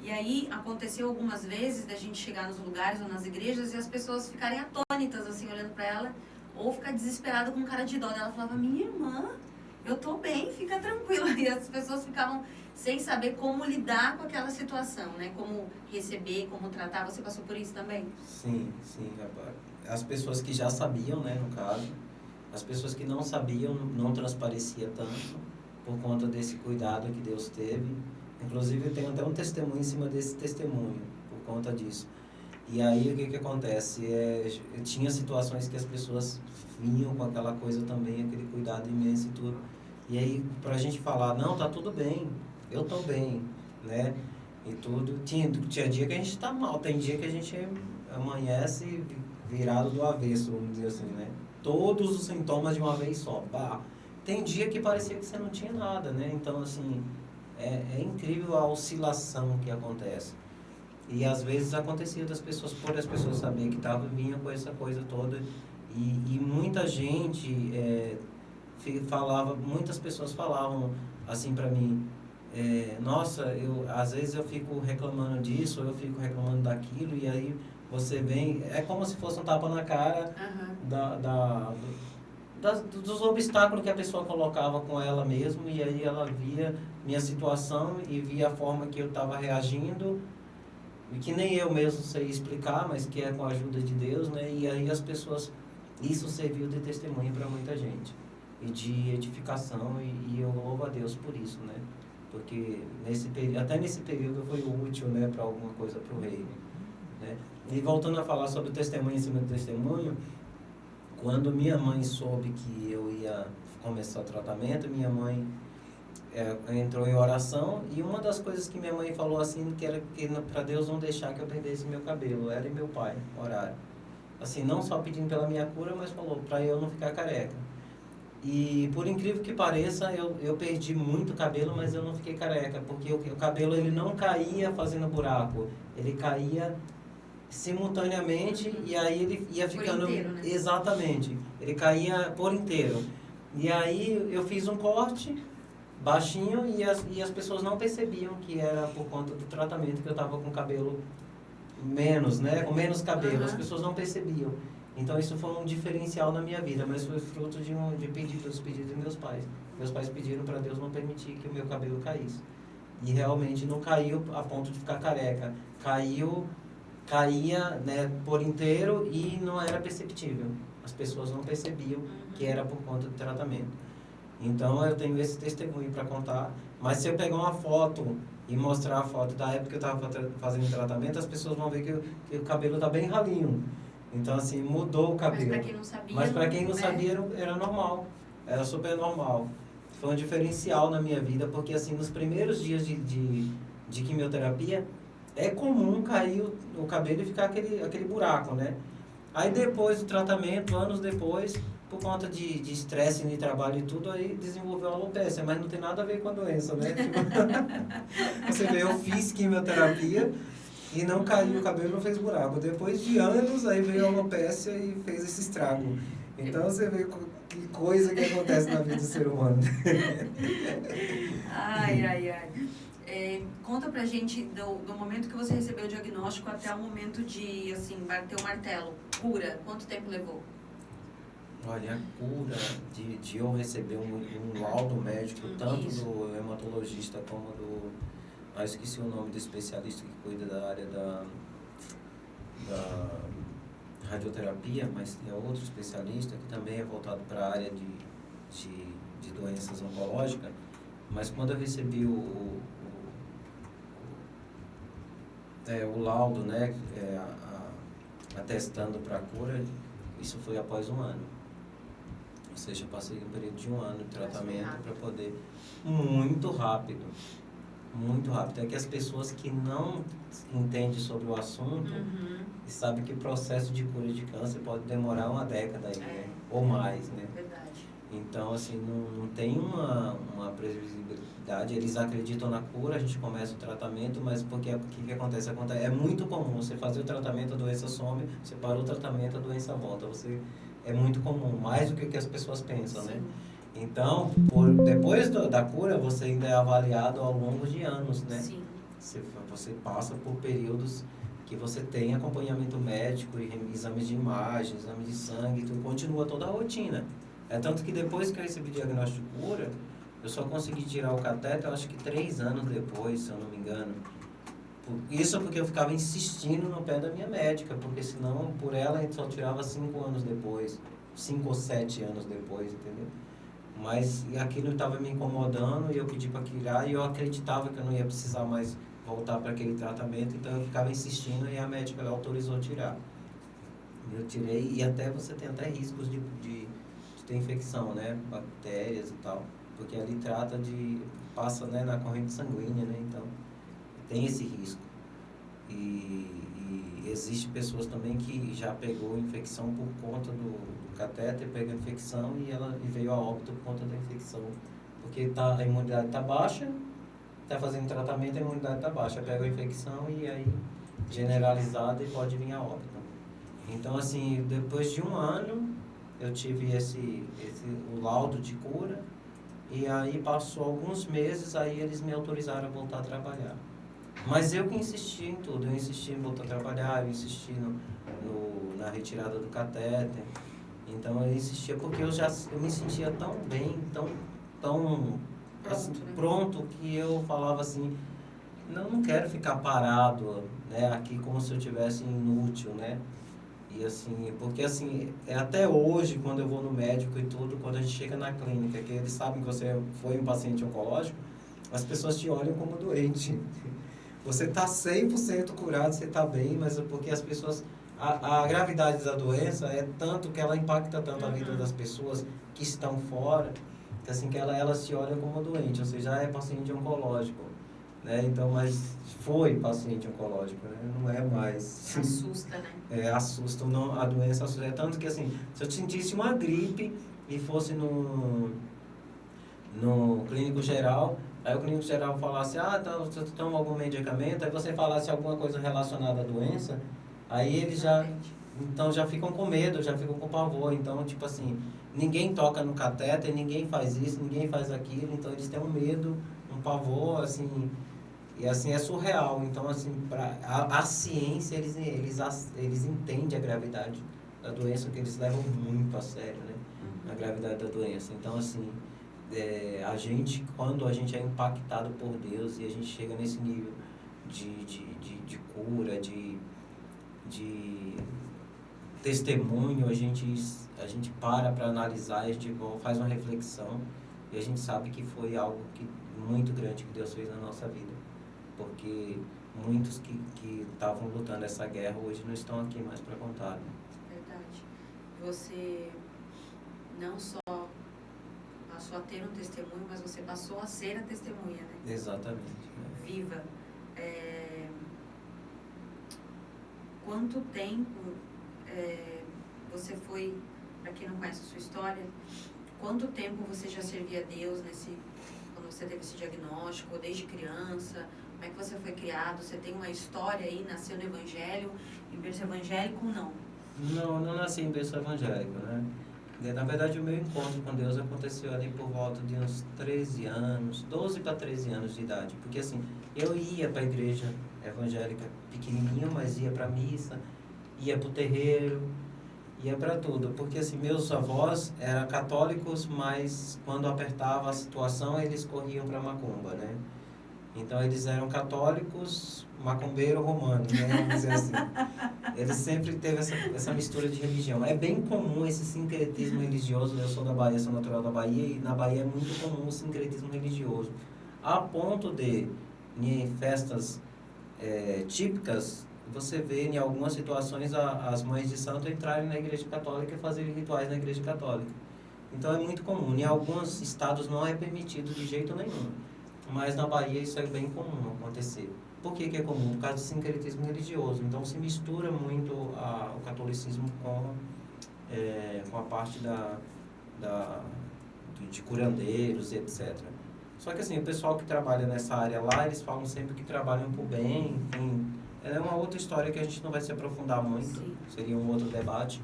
E aí aconteceu algumas vezes da gente chegar nos lugares ou nas igrejas e as pessoas ficarem atônitas, assim, olhando para ela, ou ficar desesperada com cara de dó. Ela falava, minha irmã, eu tô bem, fica tranquila. E as pessoas ficavam sem saber como lidar com aquela situação, né? Como receber, como tratar. Você passou por isso também? Sim, rapaz. As pessoas que já sabiam, né, no caso, as pessoas que não sabiam não transparecia tanto por conta desse cuidado que Deus teve. Inclusive, eu tenho até um testemunho em cima desse testemunho, por conta disso. E aí, o que acontece? Tinha situações que as pessoas vinham com aquela coisa também, aquele cuidado imenso e tudo. E aí, pra gente falar, não, tá tudo bem, eu tô bem, né? E tudo. Tinha dia que a gente tá mal, tem dia que a gente amanhece virado do avesso, vamos dizer assim, né? Todos os sintomas de uma vez só. Bah. Tem dia que parecia que você não tinha nada, né? Então, assim, é incrível a oscilação que acontece. E às vezes acontecia das pessoas, por as pessoas saberem que vinha com essa coisa toda. E muita gente muitas pessoas falavam assim para mim, nossa, às vezes eu fico reclamando disso, ou eu fico reclamando daquilo, e aí você vem, é como se fosse um tapa na cara dos obstáculos que a pessoa colocava com ela mesma, e aí ela via minha situação e via a forma que eu estava reagindo, e que nem eu mesmo sei explicar, mas que é com a ajuda de Deus, né? E aí as pessoas, isso serviu de testemunho para muita gente, e de edificação, e eu louvo a Deus por isso, né? Porque até nesse período foi útil, né, para alguma coisa para o reino, né? E voltando a falar sobre o testemunho em cima do testemunho, quando minha mãe soube que eu ia começar o tratamento, minha mãe entrou em oração, e uma das coisas que minha mãe falou assim, que era que para Deus não deixar que eu perdesse meu cabelo, ela e meu pai, oraram. Assim, não só pedindo pela minha cura, mas falou para eu não ficar careca. E por incrível que pareça, eu perdi muito cabelo, mas eu não fiquei careca, porque o cabelo ele não caía fazendo buraco, ele caía simultaneamente, e aí ele ia ficando... Por inteiro, né? Exatamente, ele caía por inteiro. E aí eu fiz um corte baixinho, e as pessoas não percebiam que era por conta do tratamento, que eu estava com cabelo menos, né? Com menos cabelo, as pessoas não percebiam. Então isso foi um diferencial na minha vida, mas foi fruto de pedidos de meus pais. Meus pais pediram para Deus não permitir que o meu cabelo caísse. E realmente não caiu a ponto de ficar careca. Caía, né, por inteiro, e não era perceptível. As pessoas não percebiam que era por conta do tratamento. Então eu tenho esse testemunho para contar. Mas se eu pegar uma foto e mostrar a foto da época que eu estava fazendo tratamento, as pessoas vão ver que o cabelo está bem ralinho. Então, assim, mudou o cabelo. Mas para quem não sabia, era normal. Era super normal. Foi um diferencial na minha vida, porque, assim, nos primeiros dias de quimioterapia, é comum cair o cabelo e ficar aquele buraco, né? Aí, depois do tratamento, anos depois, por conta de estresse de trabalho e tudo, aí desenvolveu a alopecia, mas não tem nada a ver com a doença, né? Você vê, eu fiz quimioterapia e não caiu o cabelo, não fez buraco. Depois de anos, aí veio a alopecia e fez esse estrago. Então você vê que coisa que acontece na vida do ser humano. Ai. Conta pra gente do momento que você recebeu o diagnóstico até o momento de, assim, bater o martelo. Cura, quanto tempo levou? Olha, a cura de eu receber um laudo médico, tanto do hematologista como do... esqueci o nome do especialista que cuida da área da radioterapia, mas é outro especialista que também é voltado para a área de doenças oncológicas. Mas quando eu recebi o laudo, né, atestando para a cura, isso foi após 1 ano. Ou seja, eu passei um período de 1 ano de tratamento para poder... Muito rápido. Muito rápido. É que as pessoas que não entendem sobre o assunto e sabem que o processo de cura de câncer pode demorar 1 década aí, né? Ou mais, né? Verdade. Então, assim, não tem uma previsibilidade. Eles acreditam na cura, a gente começa o tratamento, mas o que acontece? É muito comum você fazer o tratamento, a doença some, você parou o tratamento, a doença volta. É muito comum, mais do que as pessoas pensam, né? Então, depois da cura, você ainda é avaliado ao longo de anos, né? Sim. Você passa por períodos que você tem acompanhamento médico, exames de imagem, exame de sangue, tudo, continua toda a rotina. É tanto que depois que eu recebi o diagnóstico de cura, eu só consegui tirar o catéter, eu acho que 3 anos depois, se eu não me engano. Isso porque eu ficava insistindo no pé da minha médica, porque senão, por ela, a gente só tirava 5 anos depois, 5 ou 7 anos depois, entendeu? Mas aquilo estava me incomodando e eu pedi para tirar e eu acreditava que eu não ia precisar mais voltar para aquele tratamento, então eu ficava insistindo e a médica ela autorizou tirar. Eu tirei e até você tem até riscos de ter infecção, né? Bactérias e tal, porque ali passa, né, na corrente sanguínea, né? Então tem esse risco. E existe pessoas também que já pegou infecção por conta do catéter, pegou infecção e veio a óbito por conta da infecção. Porque a imunidade está baixa, está fazendo tratamento, a imunidade está baixa, pega a infecção e aí generalizada e pode vir a óbito. Então, assim, depois de 1 ano, eu tive o laudo de cura e aí passou alguns meses, aí eles me autorizaram a voltar a trabalhar. Mas eu que insisti em tudo, eu insisti em voltar a trabalhar, eu insisti na retirada do catéter. Então eu insistia porque eu me sentia tão bem, tão pronto, assim, pronto, que eu falava assim, não quero ficar parado, né, aqui como se eu tivesse inútil, né? E assim, porque assim, até hoje, quando eu vou no médico e tudo, quando a gente chega na clínica, que eles sabem que você foi um paciente oncológico, as pessoas te olham como doente. Você está 100% curado, você está bem, mas é porque as pessoas... A gravidade da doença é tanto que ela impacta tanto a vida das pessoas que estão fora, que assim, que elas te olham como doente, ou seja, é paciente oncológico, né? Então, mas foi paciente oncológico, né? Não é mais. Assusta, né? Assusta, não, a doença assusta. É tanto que assim, se eu sentisse uma gripe e fosse no clínico geral, aí o clínico geral falasse, você toma algum medicamento, aí você falasse alguma coisa relacionada à doença, aí eles já ficam com medo, já ficam com pavor. Então, tipo assim, ninguém toca no catéter, ninguém faz isso, ninguém faz aquilo, então eles têm um medo, um pavor, assim, e assim é surreal. Então, assim, a ciência, eles entendem a gravidade da doença, que eles levam muito a sério, né? A gravidade da doença. Então, assim, quando a gente é impactado por Deus e a gente chega nesse nível de cura, de testemunho, a gente para analisar, a gente faz uma reflexão e a gente sabe que foi algo muito grande que Deus fez na nossa vida. Porque muitos que estavam lutando essa guerra hoje não estão aqui mais para contar. Né? Verdade. Você não só passou a ter um testemunho, mas você passou a ser a testemunha, né? Exatamente. Viva. Quanto tempo você foi, para quem não conhece a sua história, quanto tempo você já servia a Deus quando você teve esse diagnóstico, ou desde criança? Como é que você foi criado? Você tem uma história aí, nasceu no Evangelho, em berço evangélico ou não? Não nasci em berço evangélico, né? Na verdade, o meu encontro com Deus aconteceu ali por volta de uns 13 anos, 12 para 13 anos de idade. Porque assim, eu ia para a igreja evangélica pequenininho, mas ia para a missa, ia para o terreiro, ia para tudo. Porque assim, meus avós eram católicos, mas quando apertava a situação, eles corriam para macumba, né? Então, eles eram católicos, macumbeiro romano, né? Vamos dizer assim. Eles sempre teve essa mistura de religião. É bem comum esse sincretismo religioso. Eu sou da Bahia, sou natural da Bahia, e na Bahia é muito comum o sincretismo religioso. A ponto de, em festas típicas, você vê em algumas situações as mães de santo entrarem na igreja católica e fazerem rituais na igreja católica. Então é muito comum. Em alguns estados não é permitido de jeito nenhum. Mas na Bahia isso é bem comum acontecer. Por que é comum? Por causa do sincretismo religioso. Então se mistura muito o catolicismo com a parte de curandeiros, etc. Só que assim, o pessoal que trabalha nessa área lá, eles falam sempre que trabalham por bem, enfim. É uma outra história que a gente não vai se aprofundar muito, Sim. Seria um outro debate.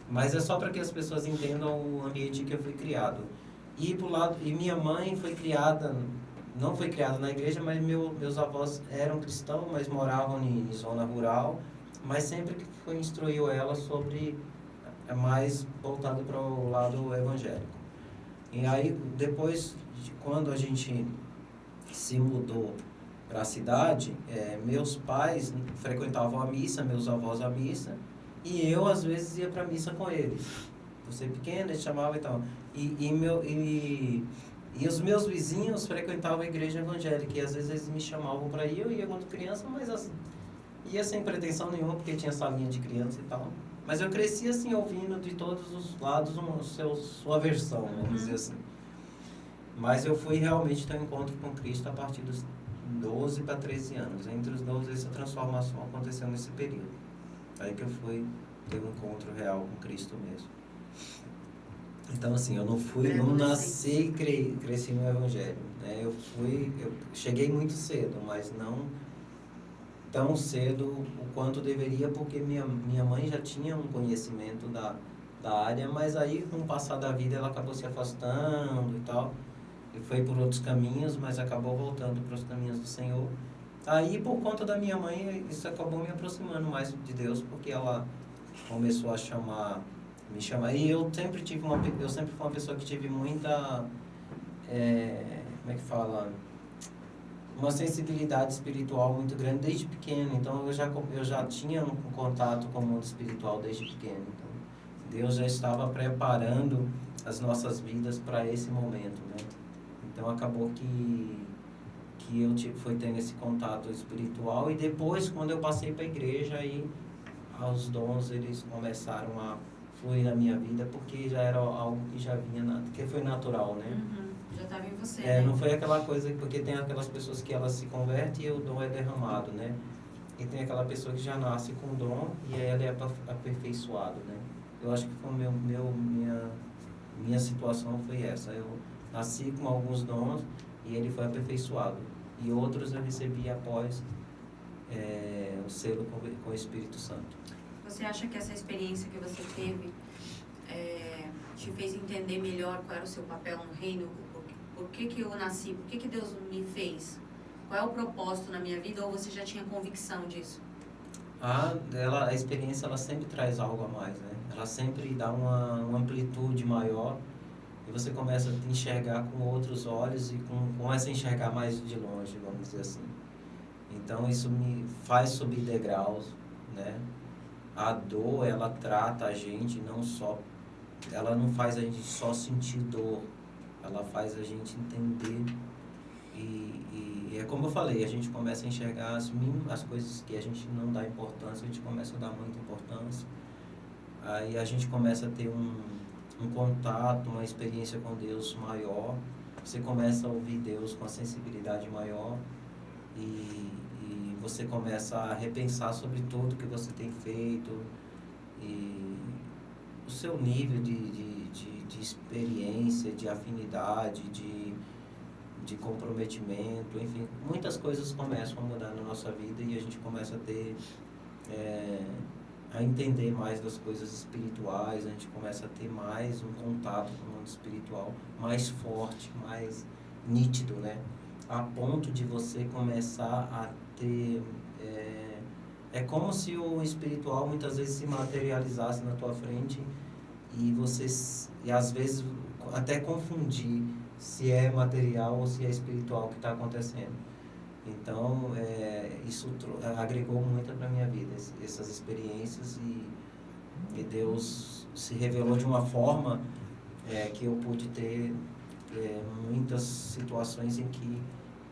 Mas é só para que as pessoas entendam o ambiente que eu fui criado. E minha mãe foi criada, não foi criada na igreja, mas meus avós eram cristãos, mas moravam em zona rural, mas sempre que foi instruiu ela sobre, mais voltado para o lado evangélico. E aí, depois, quando a gente se mudou para a cidade, meus pais frequentavam a missa, meus avós a missa, e eu, às vezes, ia para a missa com eles. Você pequeno, eles chamavam e tal. E os meus vizinhos frequentavam a igreja evangélica, e às vezes eles me chamavam para ir, eu ia quando criança, mas assim, ia sem pretensão nenhuma, porque tinha salinha de criança e tal. Mas eu cresci assim, ouvindo de todos os lados sua versão, vamos dizer assim. Mas eu fui realmente ter um encontro com Cristo a partir dos 12 para 13 anos. Entre os 12, essa transformação aconteceu nesse período. Aí que eu fui ter um encontro real com Cristo mesmo. Então, assim, eu não nasci e cresci no Evangelho, né? Eu cheguei muito cedo, mas não tão cedo o quanto deveria, porque minha mãe já tinha um conhecimento da área, mas aí, com o passar da vida, ela acabou se afastando e tal, e foi por outros caminhos, mas acabou voltando para os caminhos do Senhor. Aí, por conta da minha mãe, isso acabou me aproximando mais de Deus, porque ela começou a me chamar. E eu sempre fui uma pessoa que tive muita, como é que fala? Uma sensibilidade espiritual muito grande desde pequeno. Então, eu já tinha um contato com o mundo espiritual desde pequeno. Então, Deus já estava preparando as nossas vidas para esse momento, né? Então, acabou que eu fui tendo esse contato espiritual, e depois, quando eu passei para a igreja, aí os dons eles começaram a fluir na minha vida, porque já era algo que já vinha, que foi natural, né? Já estava em você, né? Não foi aquela coisa, porque tem aquelas pessoas que elas se convertem e o dom é derramado, né? E tem aquela pessoa que já nasce com o dom e aí ela é aperfeiçoado, né? Eu acho que foi minha situação foi essa. Eu nasci com alguns dons e ele foi aperfeiçoado. E outros eu recebi após o selo com o Espírito Santo. Você acha que essa experiência que você teve te fez entender melhor qual era o seu papel no reino? Por que eu nasci? Por que Deus me fez? Qual é o propósito na minha vida? Ou você já tinha convicção disso? A experiência ela sempre traz algo a mais, né? Ela sempre dá uma amplitude maior, e você começa a enxergar com outros olhos e começa a enxergar mais de longe, vamos dizer assim. Então isso me faz subir degraus, né? A dor, ela trata a gente ela não faz a gente só sentir dor, ela faz a gente entender, e é como eu falei, a gente começa a enxergar as coisas que a gente não dá importância, a gente começa a dar muita importância. Aí a gente começa a ter um contato, uma experiência com Deus maior, você começa a ouvir Deus com a sensibilidade maior, e você começa a repensar sobre tudo que você tem feito, e o seu nível de experiência, de afinidade, de comprometimento, enfim, muitas coisas começam a mudar na nossa vida, e a gente começa a ter, a entender mais das coisas espirituais, a gente começa a ter mais um contato com o mundo espiritual mais forte, mais nítido, né? A ponto de você começar a ter... É como se o espiritual muitas vezes se materializasse na tua frente, e às vezes até confundir se é material ou se é espiritual que está acontecendo. Então, isso agregou muito para a minha vida, essas experiências, e Deus se revelou de uma forma que eu pude ter muitas situações em que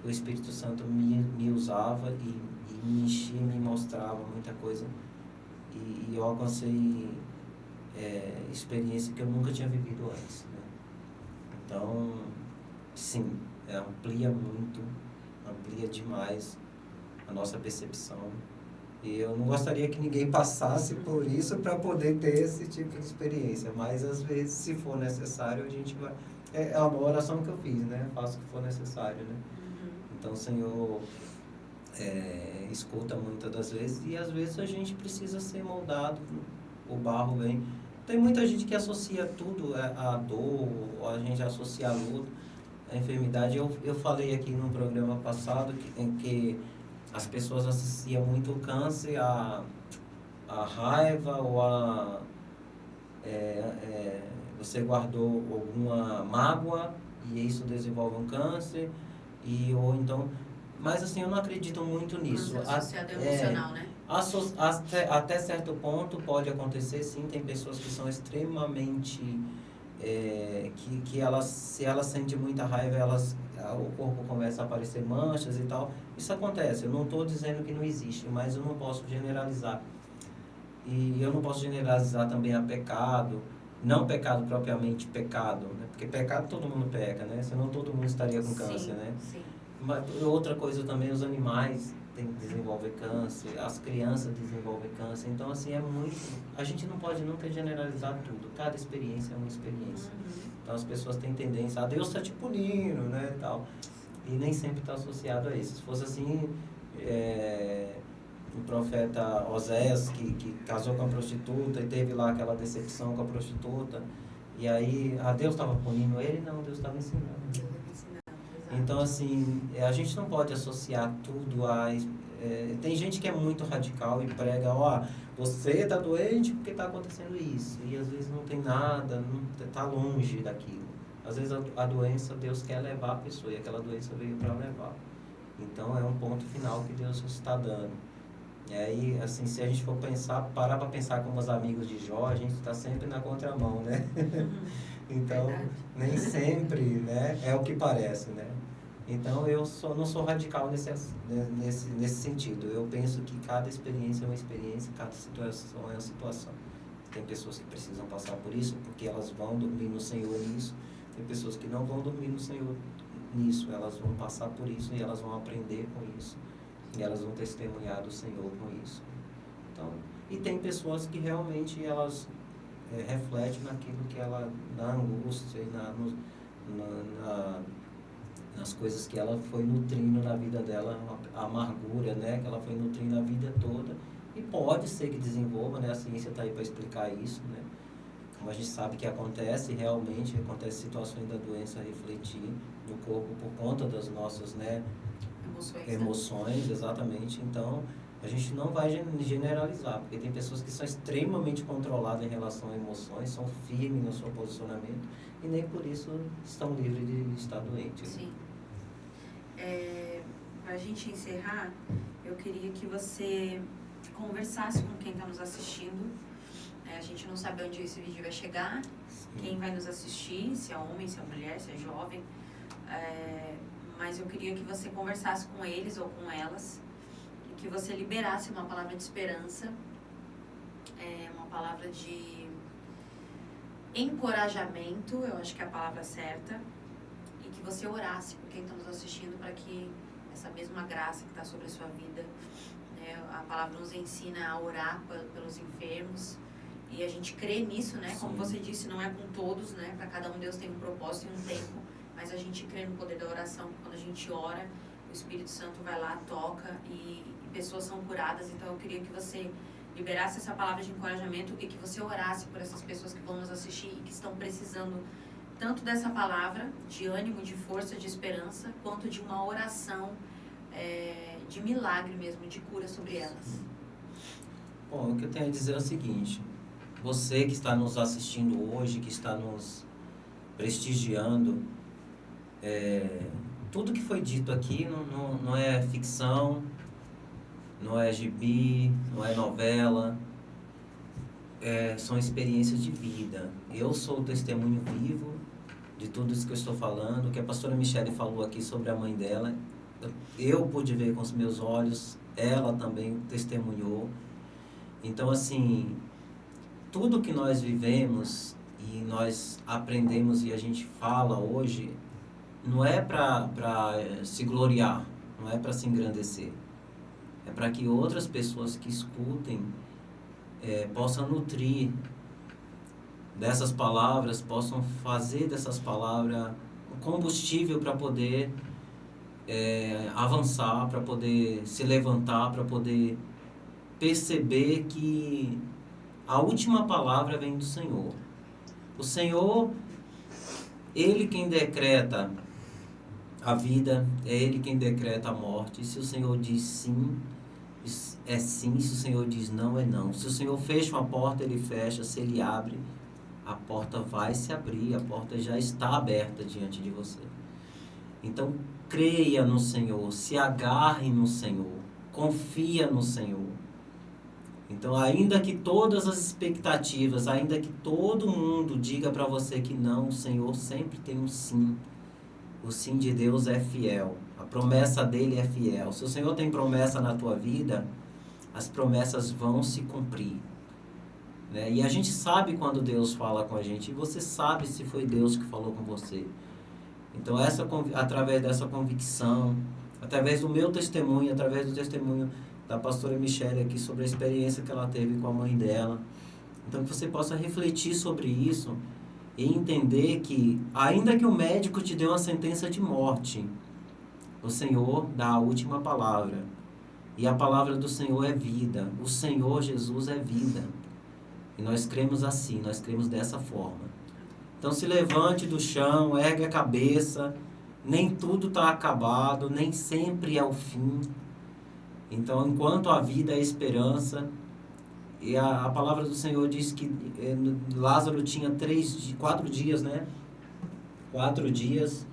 o Espírito Santo me usava e me enchia, me mostrava muita coisa, e eu alcancei experiência que eu nunca tinha vivido antes, né? Então, sim, amplia demais a nossa percepção. E eu não gostaria que ninguém passasse por isso para poder ter esse tipo de experiência. Mas, às vezes, se for necessário, a gente vai... É uma oração que eu fiz, né? Faço o que for necessário, né? Então, o Senhor escuta muitas das vezes, e, às vezes, a gente precisa ser moldado. O barro vem... Tem muita gente que associa tudo à dor, ou a gente associa a luta, a enfermidade. Eu falei aqui num programa passado em que as pessoas associam muito o câncer à raiva, ou você guardou alguma mágoa e isso desenvolve um câncer, ou então... Mas, assim, eu não acredito muito nisso. Associado emocional, né? Até certo ponto pode acontecer, sim. Tem pessoas que são extremamente... se elas sentem muita raiva, o corpo começa a aparecer manchas e tal. Isso acontece. Eu não estou dizendo que não existe, mas eu não posso generalizar. E eu não posso generalizar também a pecado. Não pecado propriamente pecado, né? Porque pecado todo mundo peca, né? Senão todo mundo estaria com câncer, né? Sim. Mas outra coisa também, os animais têm que desenvolver câncer, as crianças desenvolvem câncer. Então, assim, a gente não pode nunca generalizar tudo. Cada experiência é uma experiência. Então, as pessoas têm tendência, Deus está te punindo, né, tal. E nem sempre está associado a isso. Se fosse assim, o profeta Oséias, que casou com a prostituta e teve lá aquela decepção com a prostituta, e aí Deus estava punindo ele? Não, Deus estava ensinando. Então, assim, a gente não pode associar tudo a... tem gente que é muito radical e prega, você está doente porque está acontecendo isso. E às vezes não tem nada, está longe daquilo. Às vezes a doença, Deus quer levar a pessoa, e aquela doença veio para levar. Então, é um ponto final que Deus está dando. E aí, assim, se a gente for parar para pensar como os amigos de Jó, a gente está sempre na contramão, né? Então, nem sempre, né, é o que parece, né? Então, eu não sou radical nesse sentido. Eu penso que cada experiência é uma experiência, cada situação é uma situação. Tem pessoas que precisam passar por isso, porque elas vão dormir no Senhor nisso. Tem pessoas que não vão dormir no Senhor nisso. Elas vão passar por isso e elas vão aprender com isso. E elas vão testemunhar do Senhor com isso. Então, e tem pessoas que realmente elas refletem naquilo que na angústia e nas coisas que ela foi nutrindo na vida dela, a amargura, né, que ela foi nutrindo a vida toda. E pode ser que desenvolva, né, a ciência está aí para explicar isso, né, como a gente sabe que acontece situações da doença refletir no corpo por conta das nossas, né, emoções, exatamente. Então, a gente não vai generalizar, porque tem pessoas que são extremamente controladas em relação a emoções, são firmes no seu posicionamento, e nem por isso estão livres de estar doentes. Sim. Para a gente encerrar, eu queria que você conversasse com quem está nos assistindo. A gente não sabe onde esse vídeo vai chegar, quem vai nos assistir, se é homem, se é mulher, se é jovem. Mas eu queria que você conversasse com eles ou com elas, e que você liberasse uma palavra de esperança, uma palavra de encorajamento, eu acho que é a palavra certa, e que você orasse por quem está nos assistindo, para que essa mesma graça que está sobre a sua vida, né, a palavra nos ensina a orar pelos enfermos, e a gente crê nisso, né? Como você disse, não é com todos, né? Para cada um Deus tem um propósito e um tempo, mas a gente crê no poder da oração. Quando a gente ora, o Espírito Santo vai lá, toca e pessoas são curadas. Então eu queria que você liberasse essa palavra de encorajamento e que você orasse por essas pessoas que vão nos assistir e que estão precisando tanto dessa palavra de ânimo, de força, de esperança, quanto de uma oração de milagre mesmo, de cura sobre elas. Bom, o que eu tenho a dizer é o seguinte: você que está nos assistindo hoje, que está nos prestigiando, tudo que foi dito aqui não é ficção, não é gibi, não é novela, são experiências de vida. Eu sou o testemunho vivo de tudo isso que eu estou falando. O que a pastora Michele falou aqui sobre a mãe dela, eu pude ver com os meus olhos, ela também testemunhou. Então, assim, tudo que nós vivemos e nós aprendemos e a gente fala hoje, não é para se gloriar, não é para se engrandecer. É para que outras pessoas que escutem possam nutrir dessas palavras, possam fazer dessas palavras um combustível para poder avançar, para poder se levantar, para poder perceber que a última palavra vem do Senhor. O Senhor, Ele quem decreta a vida, é Ele quem decreta a morte. E se o Senhor diz sim, é sim. Se o Senhor diz não, é não. Se o Senhor fecha uma porta, Ele fecha. Se Ele abre, a porta vai se abrir. A porta já está aberta diante de você. Então, creia no Senhor. Se agarre no Senhor. Confia no Senhor. Então, ainda que todas as expectativas, ainda que todo mundo diga para você que não, o Senhor sempre tem um sim. O sim de Deus é fiel. A promessa dele é fiel. Se o Senhor tem promessa na tua vida, as promessas vão se cumprir. Né? E a gente sabe quando Deus fala com a gente. E você sabe se foi Deus que falou com você. Então, através dessa convicção, através do meu testemunho, através do testemunho da pastora Michele aqui sobre a experiência que ela teve com a mãe dela. Então, que você possa refletir sobre isso e entender que, ainda que o médico te dê uma sentença de morte, o Senhor dá a última palavra. E a palavra do Senhor é vida. O Senhor Jesus é vida. E nós cremos assim, nós cremos dessa forma. Então, se levante do chão, ergue a cabeça. Nem tudo está acabado, nem sempre é o fim. Então, enquanto a vida é esperança, e a palavra do Senhor diz que Lázaro tinha 4 dias, né? 4 dias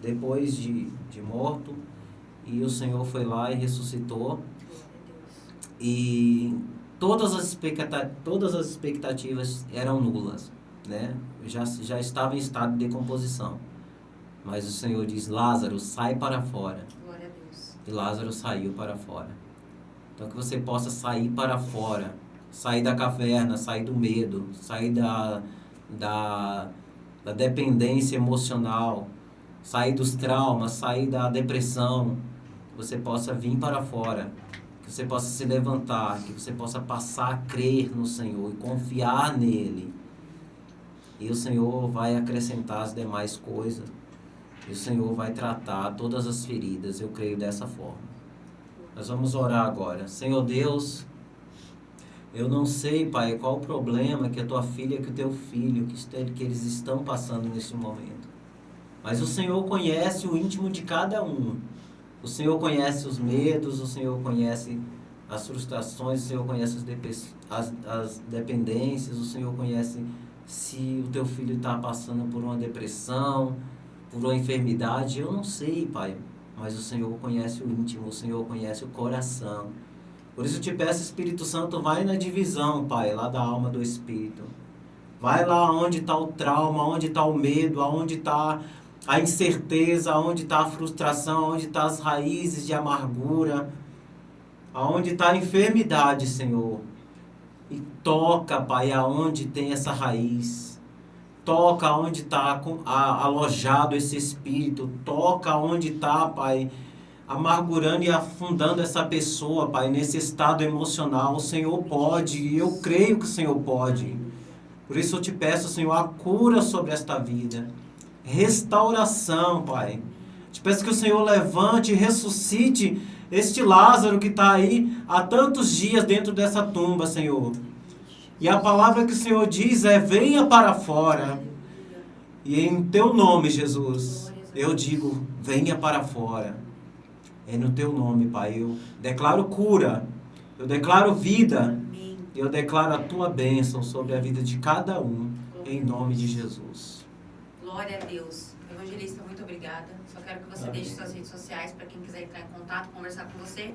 depois de morto, e o Senhor foi lá e ressuscitou. E todas as expectativas eram nulas, né? Já estava em estado de decomposição. Mas o Senhor diz, Lázaro, sai para fora. Glória a Deus. E Lázaro saiu para fora. Então, que você possa sair para fora, sair da caverna, sair do medo, sair da dependência emocional, sair dos traumas, sair da depressão, que você possa vir para fora, que você possa se levantar, que você possa passar a crer no Senhor e confiar nele. E o Senhor vai acrescentar as demais coisas, e o Senhor vai tratar todas as feridas, eu creio dessa forma. Nós vamos orar agora. Senhor Deus, eu não sei, Pai, qual o problema que a tua filha, que o teu filho, que eles estão passando neste momento. Mas o Senhor conhece o íntimo de cada um. O Senhor conhece os medos, o Senhor conhece as frustrações, o Senhor conhece as dependências, o Senhor conhece se o teu filho está passando por uma depressão, por uma enfermidade. Eu não sei, Pai. Mas o Senhor conhece o íntimo, o Senhor conhece o coração. Por isso eu te peço, Espírito Santo, vai na divisão, Pai, lá da alma do Espírito. Vai lá onde está o trauma, onde está o medo, onde está a incerteza, onde está a frustração, onde estão as raízes de amargura, onde está a enfermidade, Senhor. E toca, Pai, aonde tem essa raiz. Toca onde está alojado esse espírito. Toca onde está, Pai, amargurando e afundando essa pessoa, Pai, nesse estado emocional. O Senhor pode, e eu creio que o Senhor pode. Por isso eu te peço, Senhor, a cura sobre esta vida. Restauração, Pai. Te peço que o Senhor levante e ressuscite este Lázaro que está aí há tantos dias dentro dessa tumba, Senhor. E a palavra que o Senhor diz é, venha para fora. E em teu nome, Jesus, eu digo, venha para fora. É no teu nome, Pai. Eu declaro cura, eu declaro vida, eu declaro a tua bênção sobre a vida de cada um, em nome de Jesus. Glória a Deus. Evangelista, muito obrigada. obrigada. Só quero que você Amém. deixe suas redes sociais para quem quiser entrar em contato, conversar com você.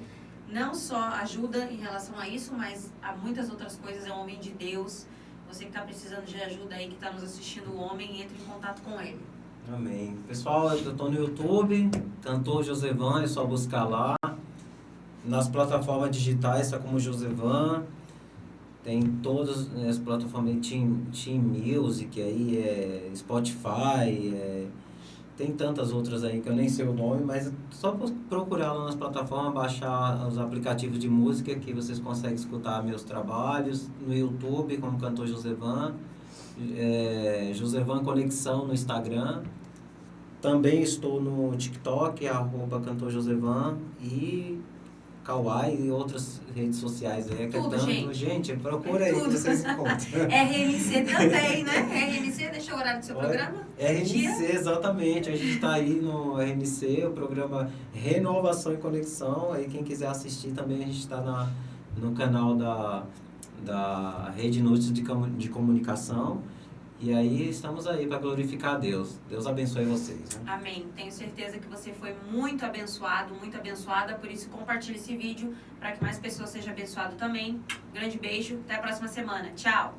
Não só ajuda em relação a isso, mas há muitas outras coisas. É um homem de Deus. Você que está precisando de ajuda aí, que está nos assistindo, o homem, entre em contato com ele. Amém. Pessoal, eu estou no YouTube, Cantor Josevan, é só buscar lá. Nas plataformas digitais, está como Josevan. Tem todas as plataformas, Team Music, aí, Spotify, tem tantas outras aí que eu nem sei o nome, mas só procurar lá nas plataformas, baixar os aplicativos de música que vocês conseguem escutar meus trabalhos. No YouTube, como Cantor Josevan. Josevan Conexão no Instagram. Também estou no TikTok, @cantorjosevan, e Kawaii e outras redes sociais aí. Tudo, gente, procura aí que vocês encontram. RMC também, né? RMC, deixa o horário do seu programa. RMC, exatamente. A gente está aí no RMC, o programa Renovação e Conexão. Aí quem quiser assistir também, a gente está no canal da Rede Núcleo de Comunicação. E aí estamos aí para glorificar a Deus. Deus abençoe vocês. Né? Amém. Tenho certeza que você foi muito abençoado, muito abençoada. Por isso, compartilhe esse vídeo para que mais pessoas sejam abençoadas também. Grande beijo. Até a próxima semana. Tchau.